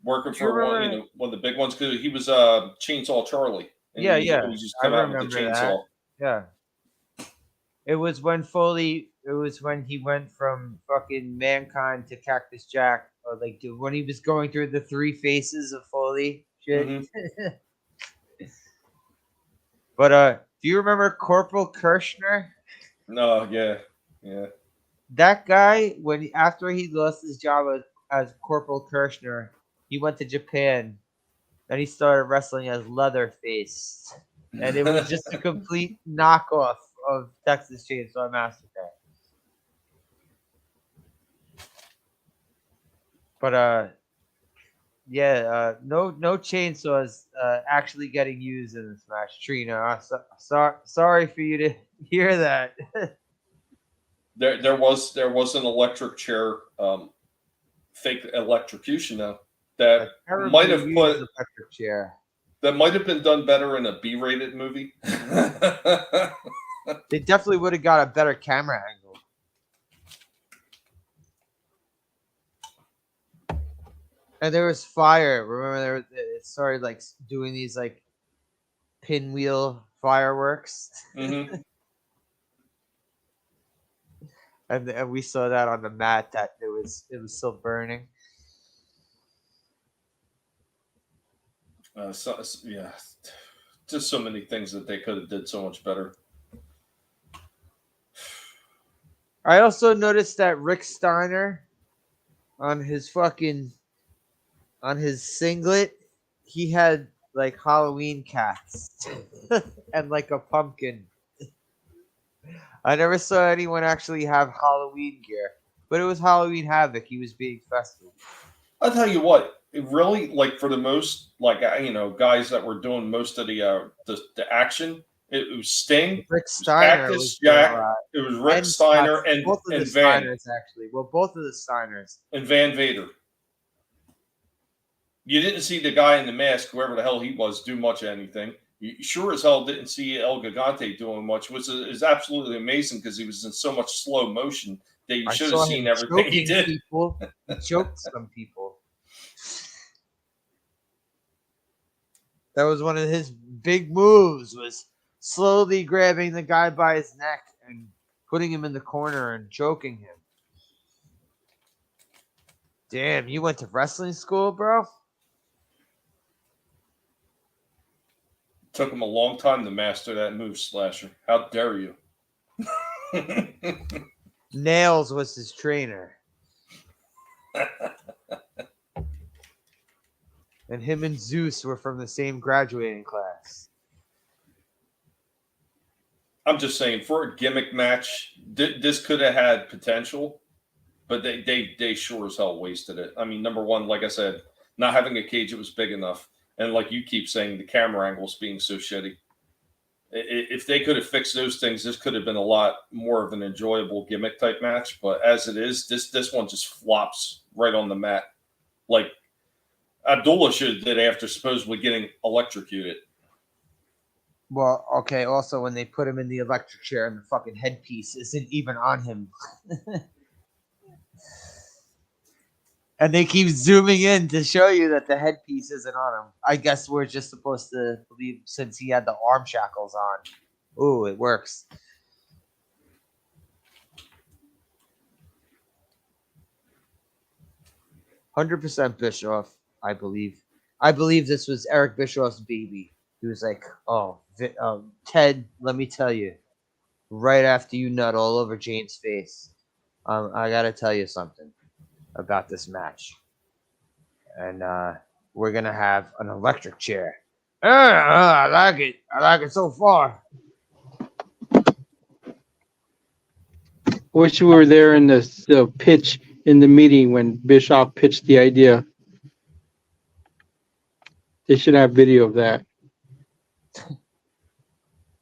working for one of the big ones because he was Chainsaw Charlie. Yeah. He just come out with the chainsaw. Yeah. It was when Foley It was when he went from fucking Mankind to Cactus Jack, or like dude, when he was going through the three faces of Foley shit. Mhm. But do you remember Corporal Kirshner? No, yeah. That guy, after he lost his job as Corporal Kirshner, he went to Japan and he started wrestling as Leatherface, and it was just a complete knockoff of Texas Chainsaw Massacre. But no chainsaws actually getting used in this match. Trina, sorry for you to hear that. There was an electric chair, fake electrocution though that might have put electric chair. That might have been done better in a B-rated movie. They definitely would have got a better camera angle. And there was fire. Remember, it started like doing these like pinwheel fireworks. Mm-hmm. And we saw that on the mat that it was still burning. Yeah, just so many things that they could have did so much better. I also noticed that Rick Steiner on his singlet, he had like Halloween cats and like a pumpkin. I never saw anyone actually have Halloween gear, but it was Halloween Havoc. He was being festive. I'll tell you what, it really, like for the most, like guys that were doing most of the action, it was Sting, Rick Steiner, Cactus Jack, it was Rick Steiner and both of the Van Steiners actually. Well, both of the Steiners and Van Vader. You didn't see the guy in the mask, whoever the hell he was, do much of anything. You sure as hell didn't see El Gigante doing much, which is absolutely amazing because he was in so much slow motion that you should have seen everything he did. He choked some people. That was one of his big moves, was slowly grabbing the guy by his neck and putting him in the corner and choking him. Damn, you went to wrestling school, bro? Took him a long time to master that move, Slasher. How dare you? Nails was his trainer. And him and Zeus were from the same graduating class. I'm just saying, for a gimmick match, this could have had potential, but they sure as hell wasted it. I mean, number one, like I said, not having a cage that was big enough. And like you keep saying, the camera angles being so shitty. If they could have fixed those things, this could have been a lot more of an enjoyable gimmick type match. But as it is, this one just flops right on the mat. Like Abdullah should have did after supposedly getting electrocuted. Well, okay, also when they put him in the electric chair and the fucking headpiece isn't even on him. And they keep zooming in to show you that the headpiece isn't on him. I guess we're just supposed to believe since he had the arm shackles on. Ooh, it works. "100% Bischoff, I believe. I believe this was Eric Bischoff's baby. He was like, oh, Ted, let me tell you, right after you nut all over Jane's face, I got to tell you something about this match. And we're going to have an electric chair. I like it. I like it so far." Wish we were there in the pitch in the meeting when Bischoff pitched the idea. They should have video of that.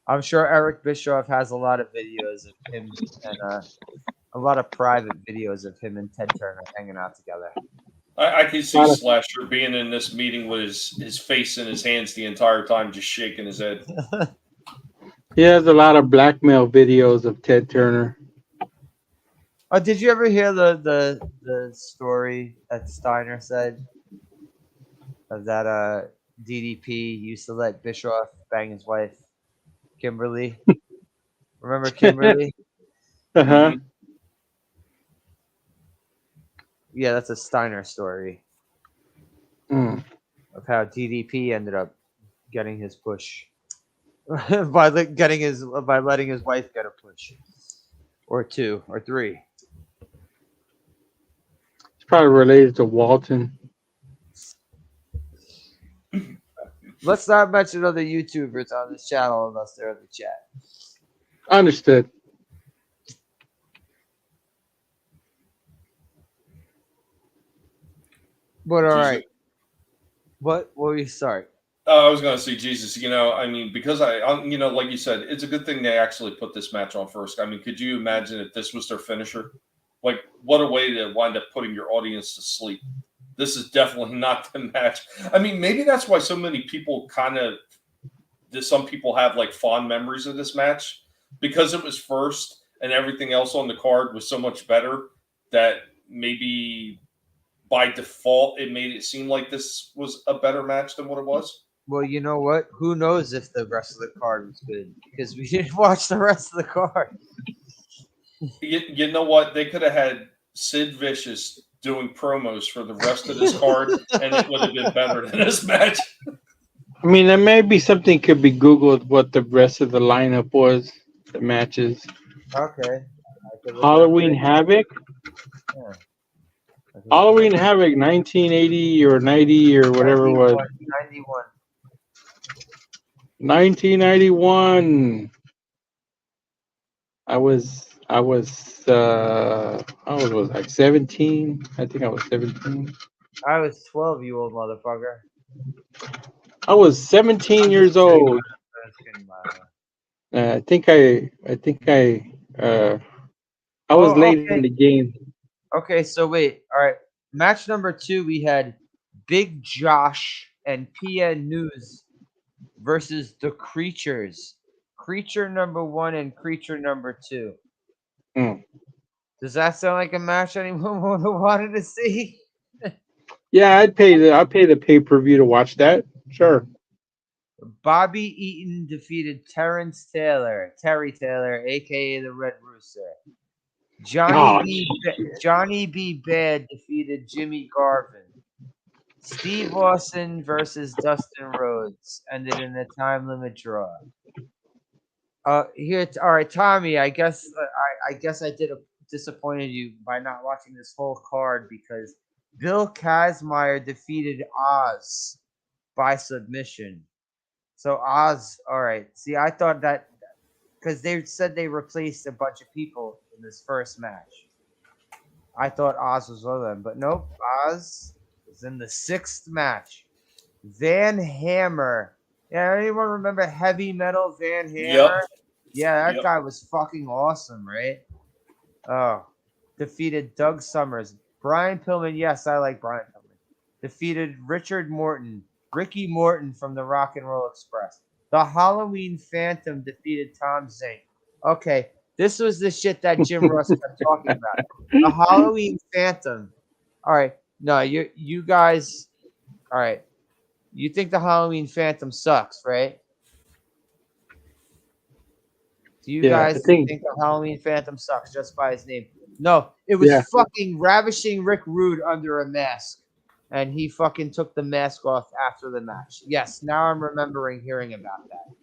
I'm sure Eric Bischoff has a lot of videos of him and a lot of private videos of him and Ted Turner hanging out together. I can see Slasher being in this meeting with his face in his hands the entire time, just shaking his head. He has a lot of blackmail videos of Ted Turner. Oh, did you ever hear the story that Steiner said of that DDP used to let Bischoff bang his wife, Kimberly? Remember Kimberly? Uh-huh. Yeah, that's a Steiner story Mm. of how DDP ended up getting his push by letting his wife get a push, or two, or three. It's probably related to Walton. Let's not mention other YouTubers on this channel unless they're in the chat. Understood. But all Jesus. right, what will we start? I was going to say, Jesus, I mean, because like you said, it's a good thing they actually put this match on first. I mean, could you imagine if this was their finisher? Like, what a way to wind up putting your audience to sleep. This is definitely not the match. I mean, maybe that's why so many people some people have like fond memories of this match, because it was first and everything else on the card was so much better that maybe by default it made it seem like this was a better match than what it was. Well, you know what? Who knows if the rest of the card was good, because we didn't watch the rest of the card. You know what? They could have had Sid Vicious doing promos for the rest of this card, and it would have been better than this match. I mean, there may be something could be Googled what the rest of the lineup was, the matches. Okay. Halloween Havoc? Yeah. Halloween Havoc, 1980 or 90 or whatever it was. 91. 1991. I was like 17. I think I was 17. I was 12, you old motherfucker. I was 17 years old. I was late in the game. Okay, so wait. All right. Match number 2, we had Big Josh and PN News versus the Creatures. Creature number 1 and Creature number 2. Mm. Does that sound like a match anyone wanted to see? Yeah, I'd pay the pay-per-view to watch that. Sure. Bobby Eaton defeated Terry Taylor, aka the Red Rooster. Johnny B. Bad defeated Jimmy Garvin. Steve Austin versus Dustin Rhodes ended in a time limit draw. All right, Tommy. I guess I disappointed you by not watching this whole card, because Bill Kazmaier defeated Oz by submission. So Oz, all right. See, I thought that because they said they replaced a bunch of people in this first match. I thought Oz was one of them, but nope. Oz was in the 6th match. Van Hammer. Yeah, anyone remember Heavy Metal Van Hammer? Yep. Yeah, that guy was fucking awesome, right? Oh, defeated Doug Summers. Brian Pillman. Yes, I like Brian Pillman. Defeated Ricky Morton from the Rock and Roll Express. The Halloween Phantom defeated Tom Zink. Okay, this was the shit that Jim Ross kept talking about. The Halloween Phantom. All right, no, you guys. All right, you think the Halloween Phantom sucks, right? Do you guys think the Halloween Phantom sucks just by his name? No, it was fucking Ravishing Rick Rude under a mask. And he fucking took the mask off after the match. Yes, now I'm remembering hearing about that.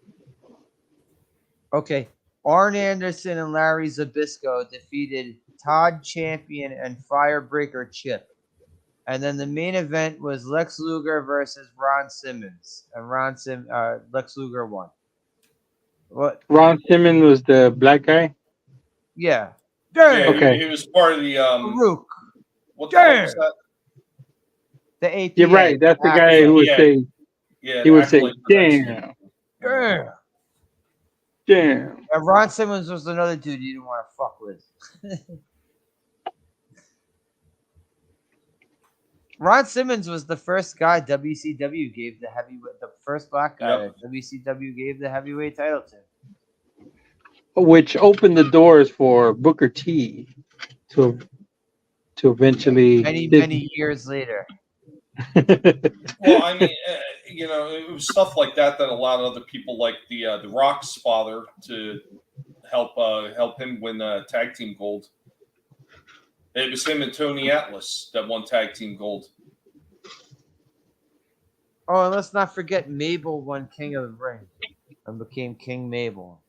Okay, Arn Anderson and Larry Zbyszko defeated Todd Champion and Firebreaker Chip. And then the main event was Lex Luger versus Ron Simmons. And Lex Luger won. What? Ron Simmons was the black guy? Yeah. Yeah, okay. He was part of the Farouk. What the hell was that? The APA. You're right. That's the guy who would say. Yeah, he would say, "Damn, damn." And Ron Simmons was another dude you didn't want to fuck with. Ron Simmons was the first guy WCW gave the first black guy that WCW gave the heavyweight title to. Which opened the doors for Booker T to eventually many years later. Well, I mean, it was stuff like that allowed other people like the Rock's father to help him win tag team gold. It was him and Tony Atlas that won tag team gold. Oh, and let's not forget Mabel won King of the Ring and became King Mabel.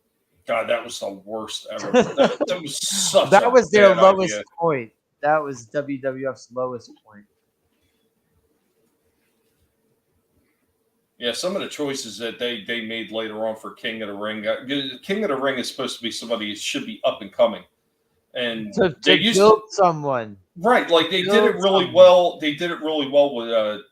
God, that was the worst ever. That was such That was their bad lowest idea. point. That was WWF's lowest point. Yeah, some of the choices that they made later on for King of the Ring. King of the Ring is supposed to be somebody who should be up and coming. And To they used build someone. Right, like they did it really someone. well. They did it really well with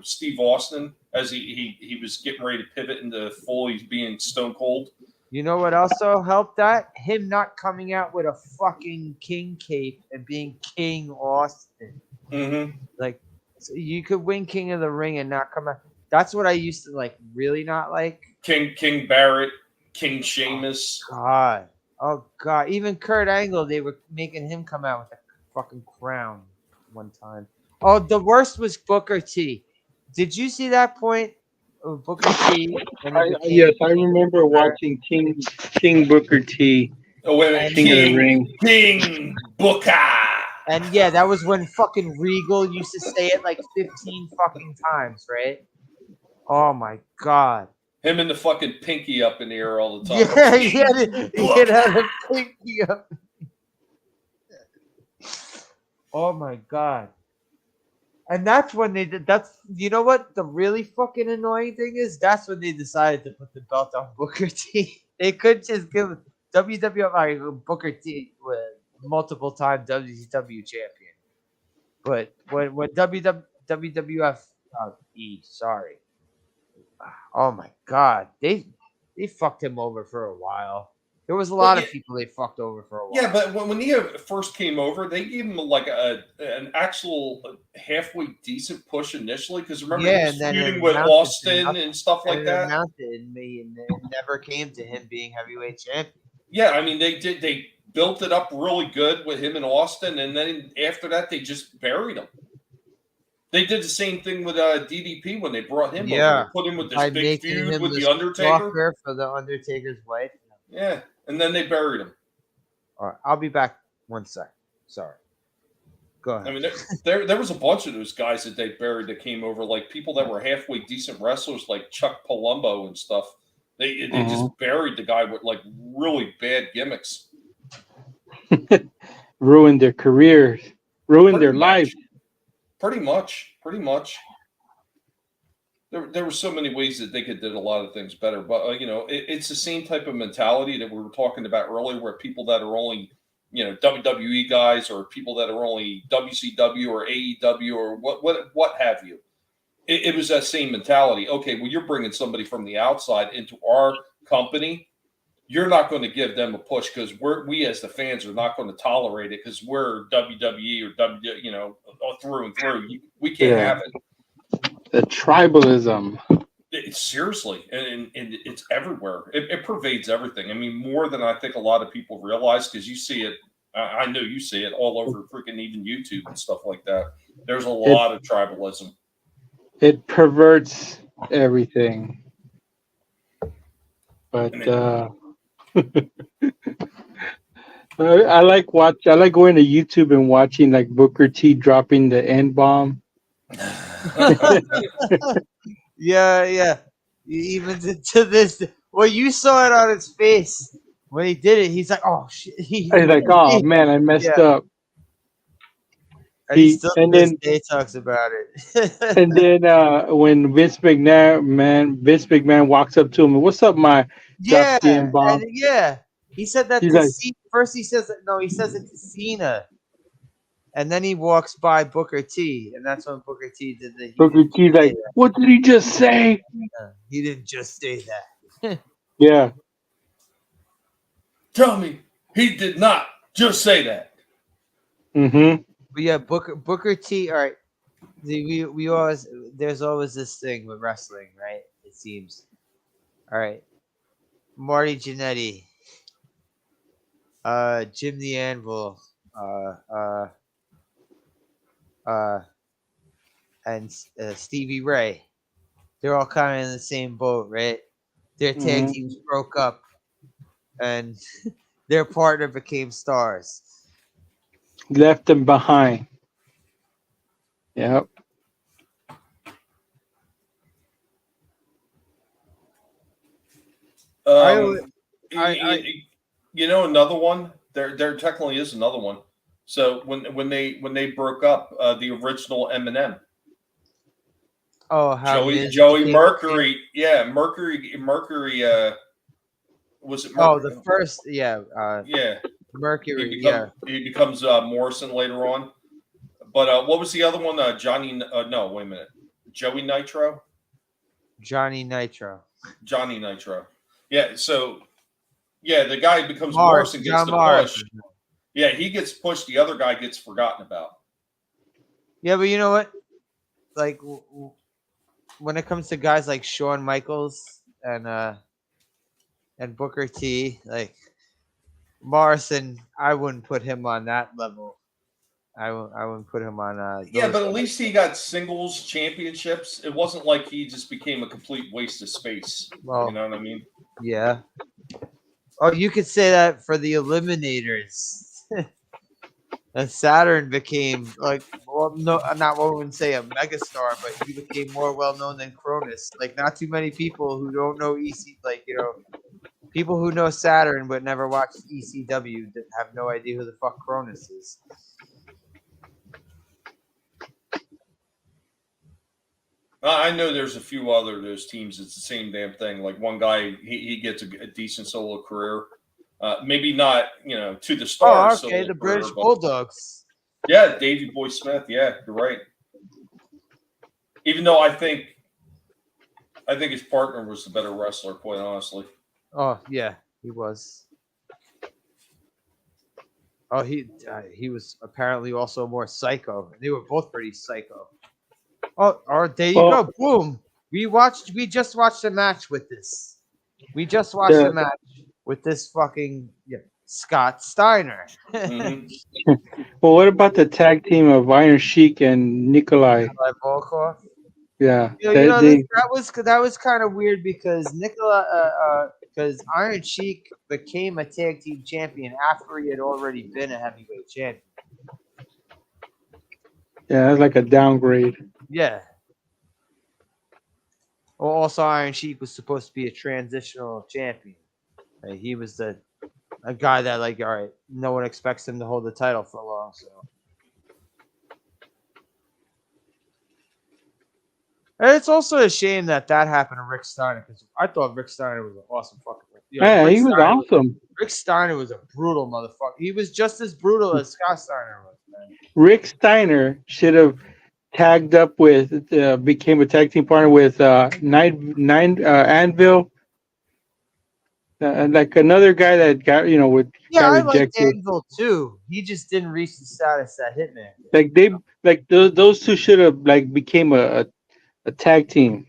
Steve Austin as he was getting ready to pivot into fully being Stone Cold. You know what also helped that? Him not coming out with a fucking king cape and being King Austin. Mm-hmm. Like, so you could win King of the Ring and not come out. That's what I used to like. Really not like. King Barrett, King Sheamus. Oh God! Even Kurt Angle, they were making him come out with a fucking crown one time. Oh, the worst was Booker T. Did you see that point of Booker T? Yes, I remember watching King Booker T. Oh, wait a minute. King of the Ring. King Booker. And yeah, that was when fucking Regal used to say it like 15 fucking times, right? Oh my God. Him and the fucking pinky up in the air all the time. Yeah, he had a pinky up. Oh my God. And that's when they did. You know what the really fucking annoying thing is? That's when they decided to put the belt on Booker T. They could just give WWF Booker T with multiple time WCW champion. But when WWF sorry. Oh my God, they fucked him over for a while. There was a lot of people they fucked over for a while. Yeah, but when he first came over, they gave him like an actual halfway decent push initially because remember he was feuding with Austin and stuff like that. And it never came to him being heavyweight champion. Yeah, I mean they built it up really good with him and Austin, and then after that they just buried him. They did the same thing with DDP when they brought him over. They put him with this big feud with the Undertaker for the Undertaker's wife. Yeah, and then they buried him. All right, I'll be back 1 sec. Sorry. Go ahead. I mean, there was a bunch of those guys that they buried that came over, like people that were halfway decent wrestlers, like Chuck Palumbo and stuff. They just buried the guy with like really bad gimmicks. Ruined their careers, ruined their life. Pretty much. There were so many ways that they could did a lot of things better, but it's the same type of mentality that we were talking about earlier, where people that are only WWE guys or people that are only WCW or AEW or what have you. It was that same mentality. Okay, well, you're bringing somebody from the outside into our company. You're not going to give them a push because we as the fans are not going to tolerate it because we're WWE or through and through. We can't have it. The tribalism. Seriously, and it's everywhere. It pervades everything. I mean, more than I think a lot of people realize because you see it. I know you see it all over freaking even YouTube and stuff like that. There's a lot of tribalism. It perverts everything. But I like going to YouTube and watching like Booker T dropping the N-bomb. Yeah. Even to this, well, you saw it on his face when he did it. He's like, "Oh shit!" He's like, "Oh man, I messed up." And he still talks about it. And then when Vince McMahon walks up to him, "What's up, my N-bomb?" He said that to first. He says it to Cena. And then he walks by Booker T, and that's when Booker T did the. Booker T's like, "What did he just say?" He didn't just say that. Yeah. Tell me, he did not just say that. Mm-hmm. But yeah, Booker T. All right, we always there's always this thing with wrestling, right? It seems. All right, Marty Jannetty, Jim the Anvil, and Stevie Ray. They're all kind of in the same boat, right? Their tag teams broke up, and their partner became stars. Left them behind. Yep. I- Another one. There technically is another one. So when they broke up the original Eminem, Oh, how Miz Joey became- Mercury, yeah, Mercury. Was it? Oh, Mercury? the first, yeah, Yeah, Mercury, he becomes Morrison later on. But what was the other one? Johnny? No, wait a minute. Joey Nitro. Johnny Nitro. Johnny Nitro. Yeah. So yeah, the guy who becomes Morris, Morrison gets John the Morris. push. Yeah, he gets pushed. The other guy gets forgotten about. Yeah, but you know what? Like when it comes to guys like Shawn Michaels and Booker T, like Morrison, I wouldn't put him on that level. I wouldn't put him on. Yeah, those but at least he got singles championships. It wasn't like he just became a complete waste of space. Well, You know what I mean? yeah. Oh, you could say that for the Eliminators. And Saturn became like, well, no, not what we would say a megastar, but he became more well known than Cronus. Like, not too many people who don't know EC, like, you know, people who know Saturn but never watched ECW that have no idea who the fuck Cronus is. I know there's a few other those teams. It's the same damn thing. Like one guy, he gets a decent solo career. Maybe not, to the Oh, stars. okay, solo the career, British but- Bulldogs. Yeah, Davey Boy Smith. Yeah, you're right. Even though I think his partner was the better wrestler, quite honestly. Oh yeah, he was. Oh, he was apparently also more psycho. They were both pretty psycho. Oh, there you Well- go. Boom. We just watched a match with this. We just watched Yeah. a match with this fucking Scott Steiner. Mhm. Well, what about the tag team of Iron Sheik and Nikolai? Nikolai Volkov. Yeah. That was kind of weird because because Iron Sheik became a tag team champion after he had already been a heavyweight champion. Yeah, that's like a downgrade. Yeah. Well, also Iron Sheik was supposed to be a transitional champion. Like, he was a guy that, like, all right, no one expects him to hold the title for long, so. And it's also a shame that happened to Rick Steiner, because I thought Rick Steiner was an awesome fucking. Yeah, Rick he was Steiner awesome. Rick Steiner was a brutal motherfucker. He was just as brutal as Scott Steiner was, man. Rick Steiner should have tagged up with, became a tag team partner with Anvil. Like another guy that got, Yeah, I got like rejected. Anvil too. He just didn't reach the status that Hitman. Like those two should have became a tag team.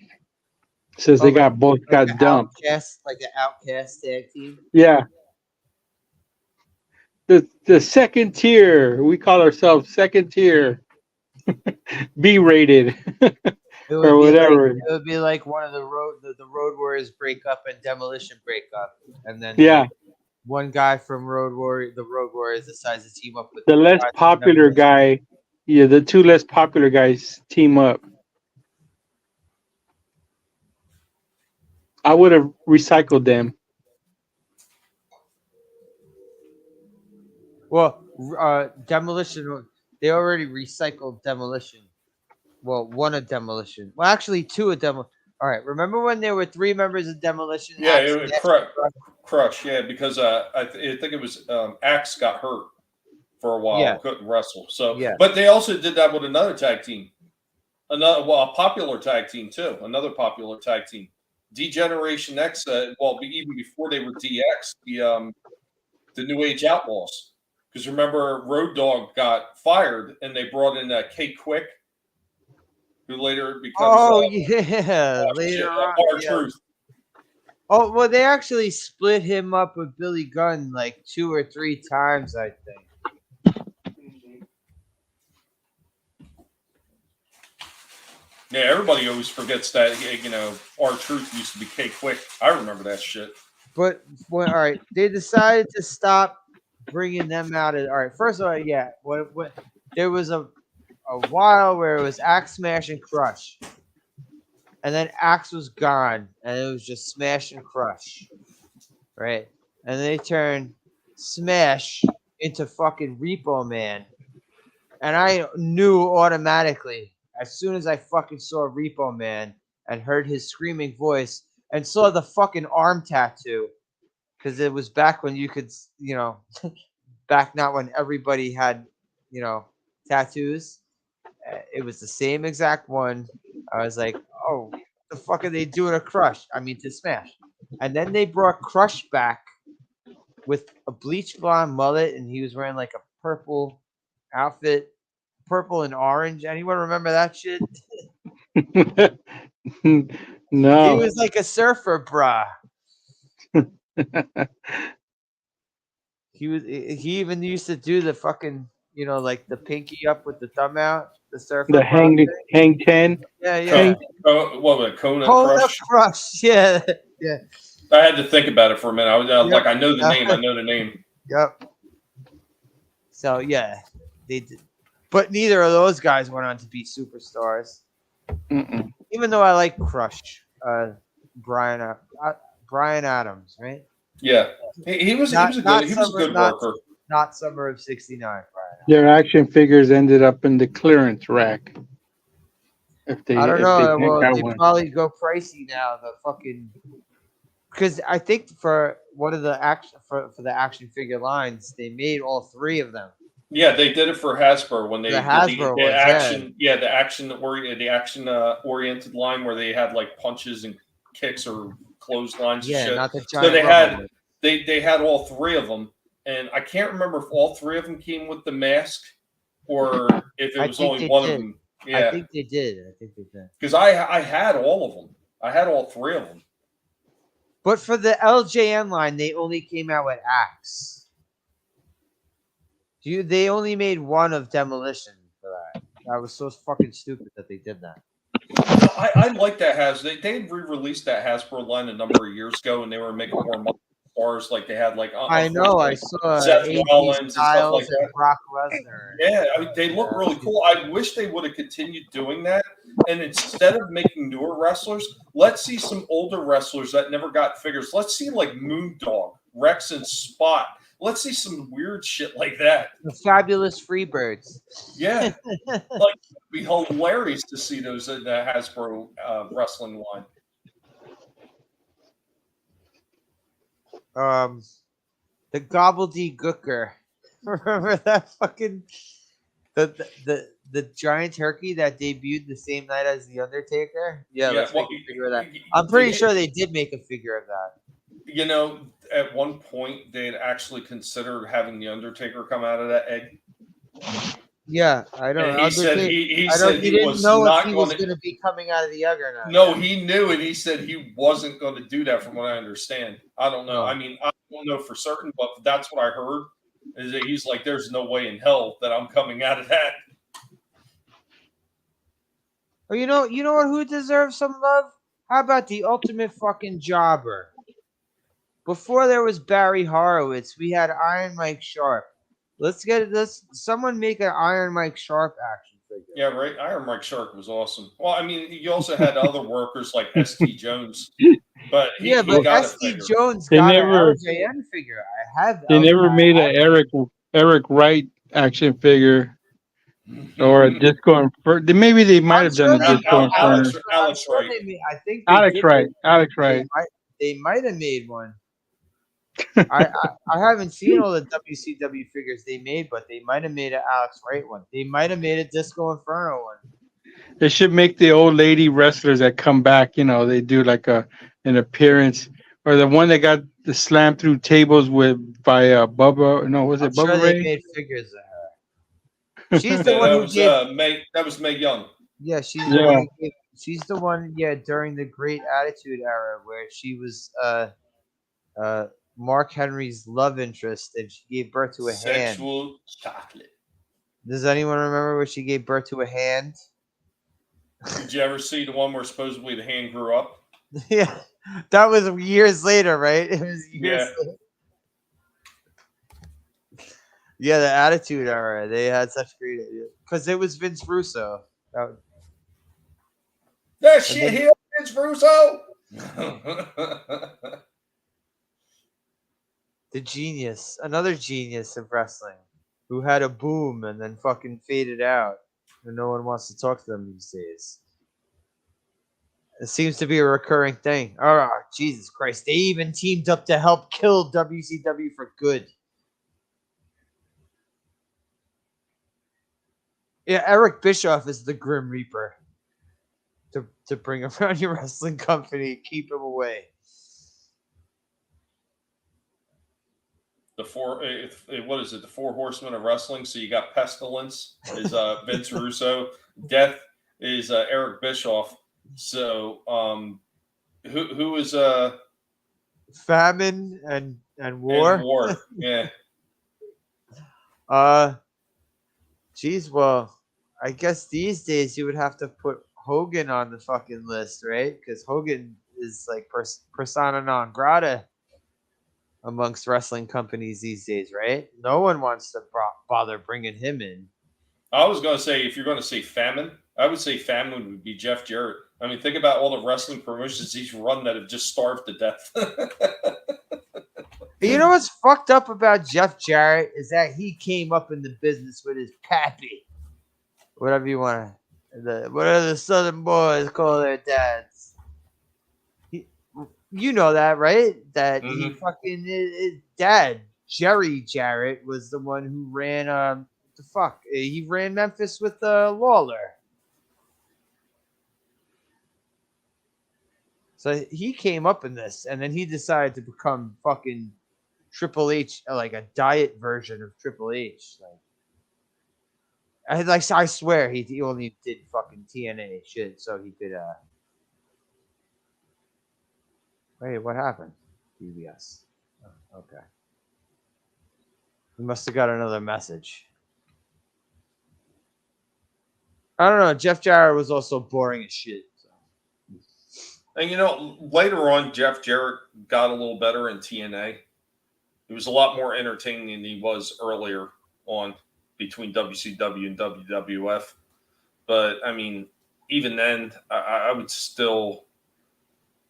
Since they got both got dumped. Like an outcast tag team. Yeah. The second tier, we call ourselves second tier. B rated. Or whatever. It would be like one of the Road Warriors break up and Demolition break up, and then one guy from the Road Warriors decides to team up with the less popular guy. Yeah, the two less popular guys team up. I would have recycled them. Well, Demolition. They already recycled Demolition. Well, one of Demolition. Well, actually, two of Demolition. All right. Remember when there were 3 members of Demolition? Yeah, it was Crush. Yeah, because I think it was Axe got hurt for a while, couldn't wrestle. So, but they also did that with another tag team, a popular tag team too. Another popular tag team, D-Generation X. Even before they were DX, the New Age Outlaws. Because remember, Road Dogg got fired, and they brought in K Quick, who later becomes later on, R-Truth. Oh, well, they actually split him up with Billy Gunn like 2 or 3 times, I think. Yeah, everybody always forgets that, R-Truth used to be K Quick. I remember that shit. But all right, they decided to stop bringing them out of. All right, first of all, yeah, what there was a while where it was Axe, Smash, and Crush, and then Axe was gone, and it was just Smash and Crush, right? And they turned Smash into fucking Repo Man, and I knew automatically as soon as I fucking saw Repo Man and heard his screaming voice and saw the fucking arm tattoo, because it was back when you could, back not when everybody had, tattoos. It was the same exact one. I was like, oh, what the fuck are they doing to Crush? I mean, to Smash. And then they brought Crush back with a bleach blonde mullet, and he was wearing like a purple outfit, purple and orange. Anyone remember that shit? No. He was like a surfer bra. He even used to do the fucking, like the pinky up with the thumb out, the surfer The bra hang thing. 10. Yeah. What was it? Kona Crush? Crush. Yeah. Yeah. I had to think about it for a minute. I was like, I know the name. I know the name. Yep. So yeah, they did. But neither of those guys went on to be superstars. Mm-mm. Even though I like Crush, Brian Adams, right? Yeah, he was a good worker. Not Summer of '69, Brian. Their action figures ended up in the clearance rack. I don't know. They probably go pricey now. The fucking, because I think for one of the action for the action figure lines, they made all three of them. Yeah, they did it for Hasbro when they the action oriented line where they had like punches and kicks or clotheslines. Yeah, and shit. not the giant. So they had all three of them, and I can't remember if all three of them came with the mask or if it was only one of them. Yeah, I think they did. Because I had all of them. I had all three of them. But for the LJN line, they only came out with Axe. They only made one of Demolition for that. That was so fucking stupid that they did that. I like that Hasbro. They re-released that Hasbro line a number of years ago, and they were making more stars. Like they had like I know. I saw Seth Rollins and stuff like that. Brock Lesnar. Yeah, I mean, they look really cool. I wish they would have continued doing that. And instead of making newer wrestlers, let's see some older wrestlers that never got figures. Let's see like Moondog, Rex, and Spot. Let's see some weird shit like that. The Fabulous Freebirds. Yeah. Like, it'd be hilarious to see those in the Hasbro wrestling line. The Gobbledygooker. Remember that fucking the giant turkey that debuted the same night as the Undertaker? Yeah, let's make a figure of that. I'm pretty sure they did make a figure of that. You know, at one point they had actually considered having the Undertaker come out of that egg. Yeah, I know. And he said he didn't know if he was going to be coming out of the egg or not. No, he knew, and he said he wasn't going to do that. From what I understand, I don't know. I mean, I don't know for certain, but that's what I heard. Is that he's like, there's no way in hell that I'm coming out of that. Well, you know what? Who deserves some love? How about the ultimate fucking jobber? Before there was Barry Horowitz, we had Iron Mike Sharp. Let's get this. Someone make an Iron Mike Sharp action figure. Yeah, right. Iron Mike Sharp was awesome. Well, I mean, you also had other workers like S.T. Jones, but he got S.T. Jones got an LJN figure. I have. They never made an Eric Wright action figure. Or a Disco Inferno. Maybe they might have done a Disco Inferno. Alex Wright. I think Alex Wright. They might have made one. I haven't seen all the WCW figures they made, but they might have made an Alex Wright one. They might have made a Disco Inferno one. They should make the old lady wrestlers that come back. You know, they do like an appearance, or the one that got the slam through tables by Bubba. No, was it Bubba sure Ray? They made figures of her. She's the one who gave. That was Mae Young. Yeah, she's the one. Who gave, she's the one. Yeah, during the Great Attitude Era, where she was Mark Henry's love interest, and she gave birth to a hand. Sexual chocolate. Does anyone remember where she gave birth to a hand? Did you ever see the one where supposedly the hand grew up? Yeah, that was years later, right? It was years later. Yeah, the Attitude Era. They had such great ideas because it was Vince Russo. That That and shit then here, Vince Russo. the genius, another genius of wrestling, who had a boom and then fucking faded out, and no one wants to talk to them these days. It seems to be a recurring thing. Oh, Jesus Christ. They even teamed up to help kill WCW for good. Yeah, Eric Bischoff is the Grim Reaper to bring around your wrestling company, keep him away. The four, what is it? The four horsemen of wrestling. So you got Pestilence is Vince Russo. Death is Eric Bischoff. So who is Famine and and war. War? Yeah. Geez, well, I guess these days you would have to put Hogan on the fucking list, right? Because Hogan is like persona non grata amongst wrestling companies these days, right? No one wants to bother bringing him in. I was going to say, if you're going to say famine, I would say famine would be Jeff Jarrett. I mean, think about all the wrestling promotions he's run that have just starved to death. You know what's fucked up about Jeff Jarrett is that he came up in the business with his pappy, whatever you want to, whatever the Southern boys call their dads. You know that, right? That he fucking his dad, Jerry Jarrett, was the one who ran he ran Memphis with Lawler. So he came up in this, and then he decided to become fucking Triple H, like a diet version of Triple H. I swear he only did fucking TNA shit so he could. Wait, what happened? BBS. Oh, okay. We must have got another message. I don't know. Jeff Jarrett was also boring as shit. So. And later on, Jeff Jarrett got a little better in TNA. He was a lot more entertaining than he was earlier on between WCW and WWF. But I mean, even then, I would still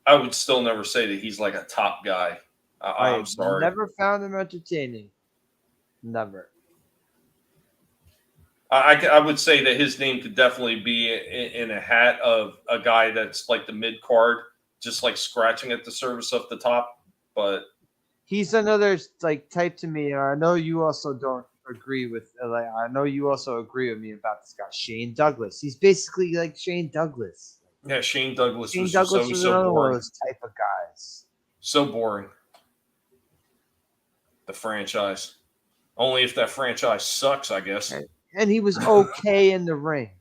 never say that he's like a top guy. I'm sorry. Never found him entertaining. Never. I would say that his name could definitely be in a hat of a guy that's like the mid card, just like scratching at the surface of the top. But he's another like type to me. I know you also don't agree with. I know you also agree with me about this guy, Shane Douglas. He's basically like Shane Douglas. Yeah, Shane Douglas was another boring. One of those type of guys. So boring. The franchise. Only if that franchise sucks, I guess. And he was okay in the ring.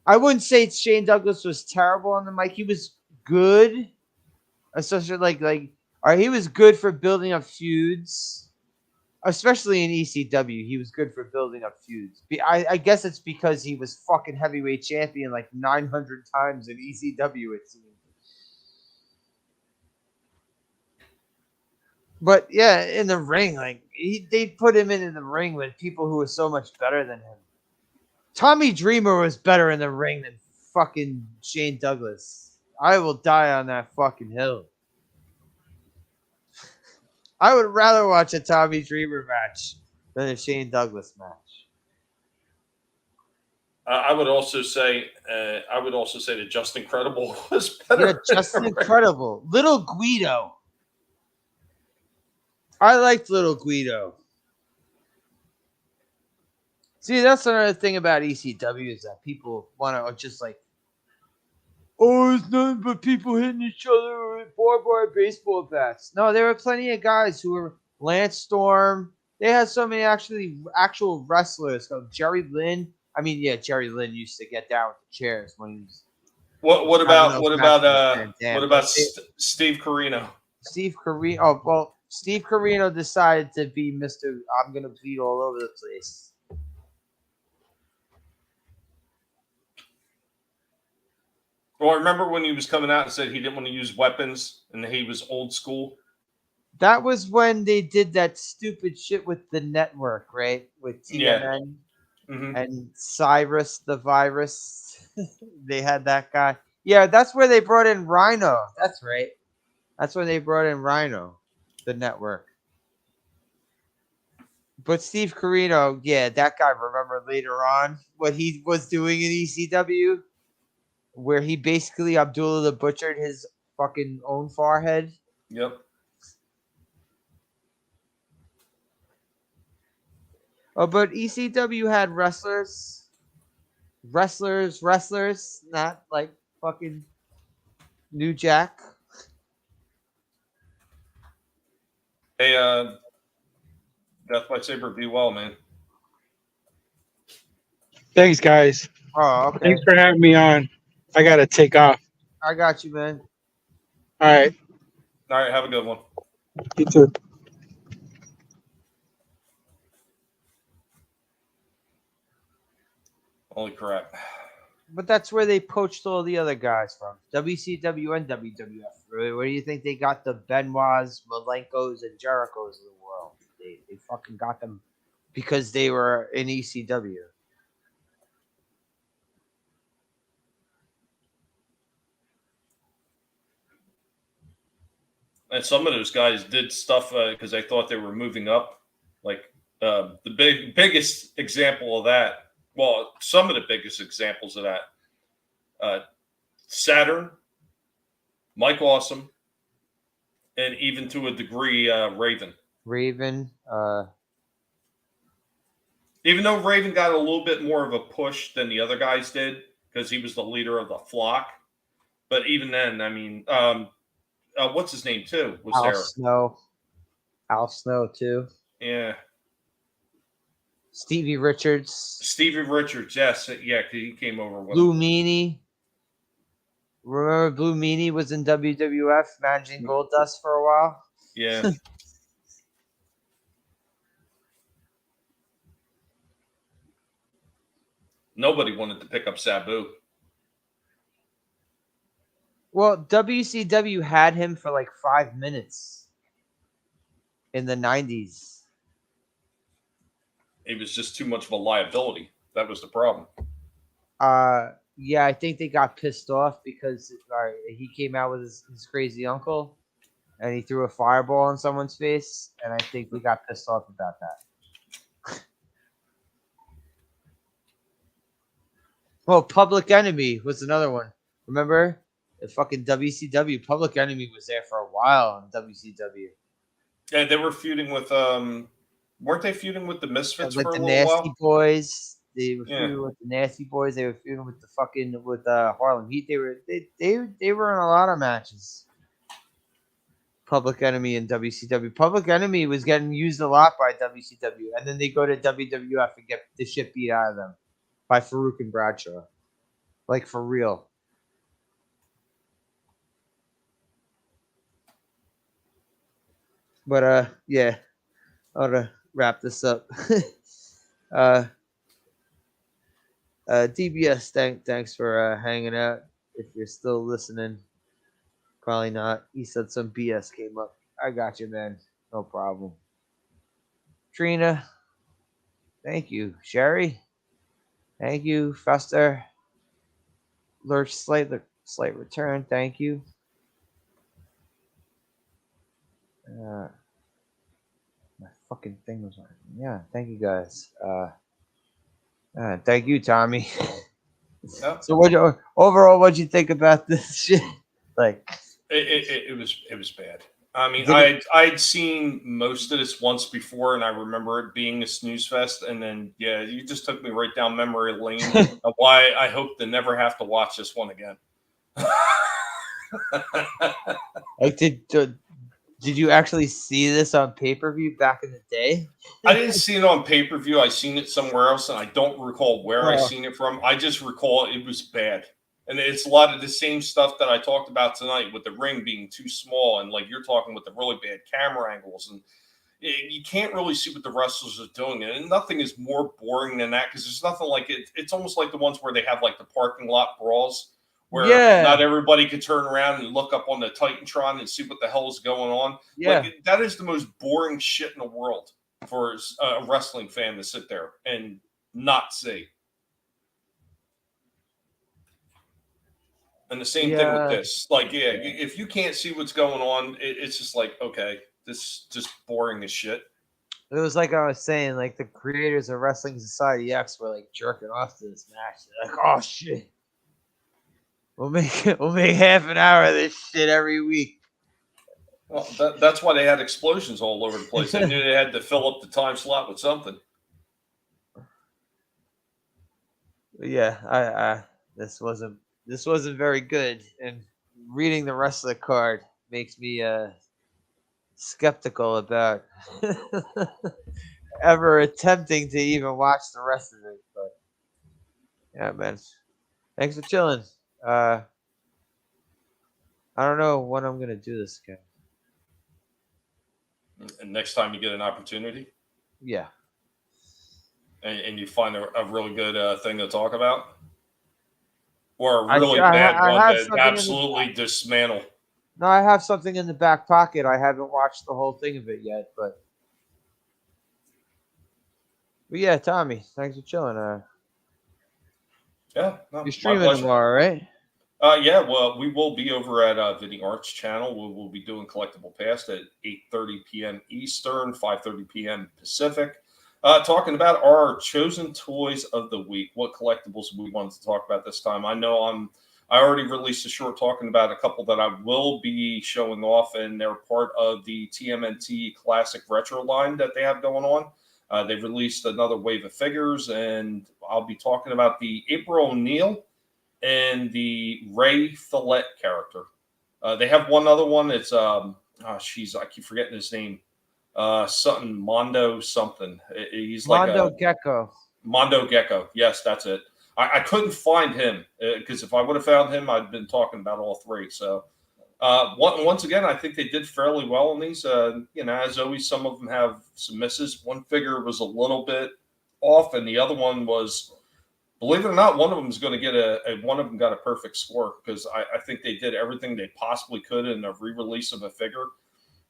I wouldn't say Shane Douglas was terrible on the mic. He was good, especially he was good for building up feuds, especially in ECW. He was good for building up feuds. I guess it's because he was fucking heavyweight champion like 900 times in ECW, it seemed. But yeah, in the ring, they put him in the ring with people who were so much better than him. Tommy Dreamer was better in the ring than fucking Shane Douglas. I will die on that fucking hill. I would rather watch a Tommy Dreamer match than a Shane Douglas match. I would also say that Justin Credible was better. Yeah, Justin Credible. Little Guido. I liked Little Guido. See, that's another thing about ECW is that people want to just it's nothing but people hitting each other with barbed wire baseball bats. No, there were plenty of guys who were Lance Storm. They had so many actual wrestlers. Jerry Lynn. I mean, yeah, Jerry Lynn used to get down with the chairs when he was. What about Steve Corino? Steve Corino. Oh well. Steve Corino decided to be Mr. I'm going to bleed all over the place. Well, I remember when he was coming out and said he didn't want to use weapons and he was old school. That was when they did that stupid shit with the network, right? With Yeah. TNN Hmm. and Cyrus the Virus. They had that guy. Yeah, that's where they brought in Rhino. That's right. That's when they brought in Rhino, the network. But Steve Carino, yeah, that guy. Remember later on what he was doing in ECW, where he basically Abdullah the Butchered his fucking own forehead. Yep. Oh, but ECW had wrestlers, not like fucking New Jack. Hey, Death by Saber, be well, man. Thanks, guys. Oh, okay. Thanks for having me on. I gotta take off. I got you, man. All right. All right, have a good one. You too. Holy crap. But that's where they poached all the other guys from. WCW and WWF. Where do you think they got the Benoits, Malenkos, and Jerichos of the world? They fucking got them because they were in ECW. And some of those guys did stuff because they thought they were moving up. Like the biggest example of that. Well, some of the biggest examples of that. Saturn, Mike Awesome, and even to a degree, Raven. Raven. Even though Raven got a little bit more of a push than the other guys did because he was the leader of the flock. But even then, I mean, what's his name too? Was Al there? Snow. Al Snow too. Yeah. Stevie Richards. Stevie Richards, yes. Yeah, he came over with Blue him. Meanie. Remember Blue Meanie was in WWF managing Goldust for a while? Yeah. Nobody wanted to pick up Sabu. Well, WCW had him for like 5 minutes in the 90s. He was just too much of a liability. That was the problem. Yeah, I think they got pissed off because he came out with his crazy uncle and he threw a fireball in someone's face, and I think we got pissed off about that. Oh, Public Enemy was another one. Remember? The fucking WCW. Public Enemy was there for a while on WCW. Yeah, they were feuding with weren't they feuding with the Misfits With for a the little Nasty while? Boys. They were Yeah. feuding with the Nasty Boys. They were feuding with the fucking Harlem Heat. They were in a lot of matches. Public Enemy and WCW. Public Enemy was getting used a lot by WCW, and then they go to WWF and get the shit beat out of them by Farouk and Bradshaw, like for real. But yeah, I ought to wrap this up. DBS, thanks for hanging out. If you're still listening, probably not. He said some BS came up. I got you, man. No problem. Trina, thank you. Sherry, thank you. Fester, Lurch, slight return. Thank you. My fucking thing was on. Yeah, thank you guys. Thank you, Tommy. Yep. So what'd you think about this shit? Like It was bad. I mean, I'd seen most of this once before, and I remember it being a snooze fest. And then, yeah, you just took me right down memory lane of why I hope to never have to watch this one again. Like, did you actually see this on pay-per-view back in the day? I didn't see it on pay-per-view. I seen it somewhere else, and I don't recall where I seen it from. I just recall it was bad. And it's a lot of the same stuff that I talked about tonight with the ring being too small, and like you're talking with the really bad camera angles, and you can't really see what the wrestlers are doing. And nothing is more boring than that because there's nothing like it. It's almost like the ones where they have like the parking lot brawls, where not everybody could turn around and look up on the Titantron and see what the hell is going on. Yeah. Like, that is the most boring shit in the world for a wrestling fan to sit there and not see. And the same thing with this. Like, if you can't see what's going on, it's just like, okay, this is just boring as shit. It was like I was saying, like the creators of Wrestling Society X were like jerking off to this match. They're like, oh shit, we'll make half an hour of this shit every week. Well, that's why they had explosions all over the place. They knew they had to fill up the time slot with something. Yeah, this wasn't very good, and reading the rest of the card makes me skeptical about ever attempting to even watch the rest of it. But yeah, man, thanks for chilling. I don't know when I'm gonna do this again. And next time you get an opportunity, yeah, and you find a really good thing to talk about, or a really bad one that absolutely dismantle. No, I have something in the back pocket. I haven't watched the whole thing of it yet, but yeah, Tommy, thanks for chilling. Yeah, no, you're streaming tomorrow, right? Yeah, well, we will be over at Vinny Art's channel. We'll be doing Collectible Past at 8:30 p.m. Eastern, 5:30 p.m. Pacific, talking about our chosen toys of the week. What collectibles we wanted to talk about this time. I know I already released a short talking about a couple that I will be showing off, and they're part of the TMNT Classic Retro line that they have going on. They've released another wave of figures, and I'll be talking about the April O'Neil and the Ray Fillet character. They have one other one. It's I keep forgetting his name. Something Mondo something. He's like Mondo Gecko. Mondo Gecko. Yes, that's it. I couldn't find him because if I would have found him, I'd been talking about all three. So once again, I think they did fairly well on these. As always, some of them have some misses. One figure was a little bit off, and the other one was, believe it or not, one of them is going to get one of them got a perfect score because I think they did everything they possibly could in a re-release of a figure.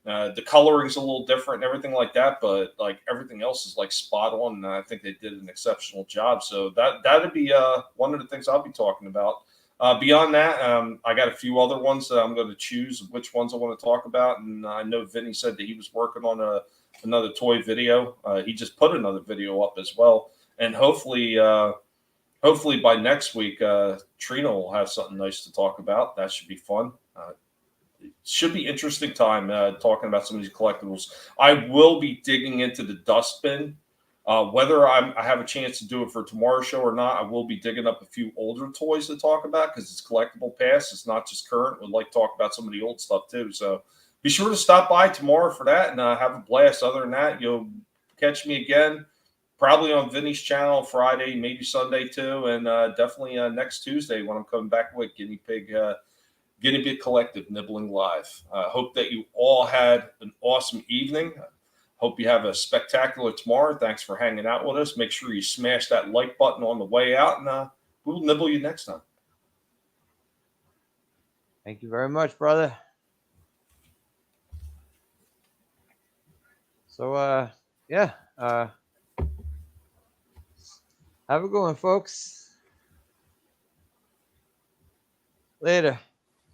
The coloring's a little different and everything like that, but like everything else is like spot on, and I think they did an exceptional job. So that'd be one of the things I'll be talking about. Beyond that, I got a few other ones that I'm going to choose which ones I want to talk about, and I know Vinny said that he was working on another toy video. He just put another video up as well, and hopefully by next week, Trina will have something nice to talk about. That should be fun. It should be interesting time talking about some of these collectibles. I will be digging into the Dustbin. Whether I have a chance to do it for tomorrow's show or not, I will be digging up a few older toys to talk about because it's collectible past. It's not just current. We'd like to talk about some of the old stuff too. So be sure to stop by tomorrow for that and have a blast. Other than that, you'll catch me again probably on Vinny's channel Friday, maybe Sunday too, and definitely next Tuesday when I'm coming back with Guinea Pig Collective Nibbling Live. Hope that you all had an awesome evening. Hope you have a spectacular tomorrow. Thanks for hanging out with us. Make sure you smash that like button on the way out, and we'll nibble you next time. Thank you very much, brother. So, yeah. Have a good one, folks. Later.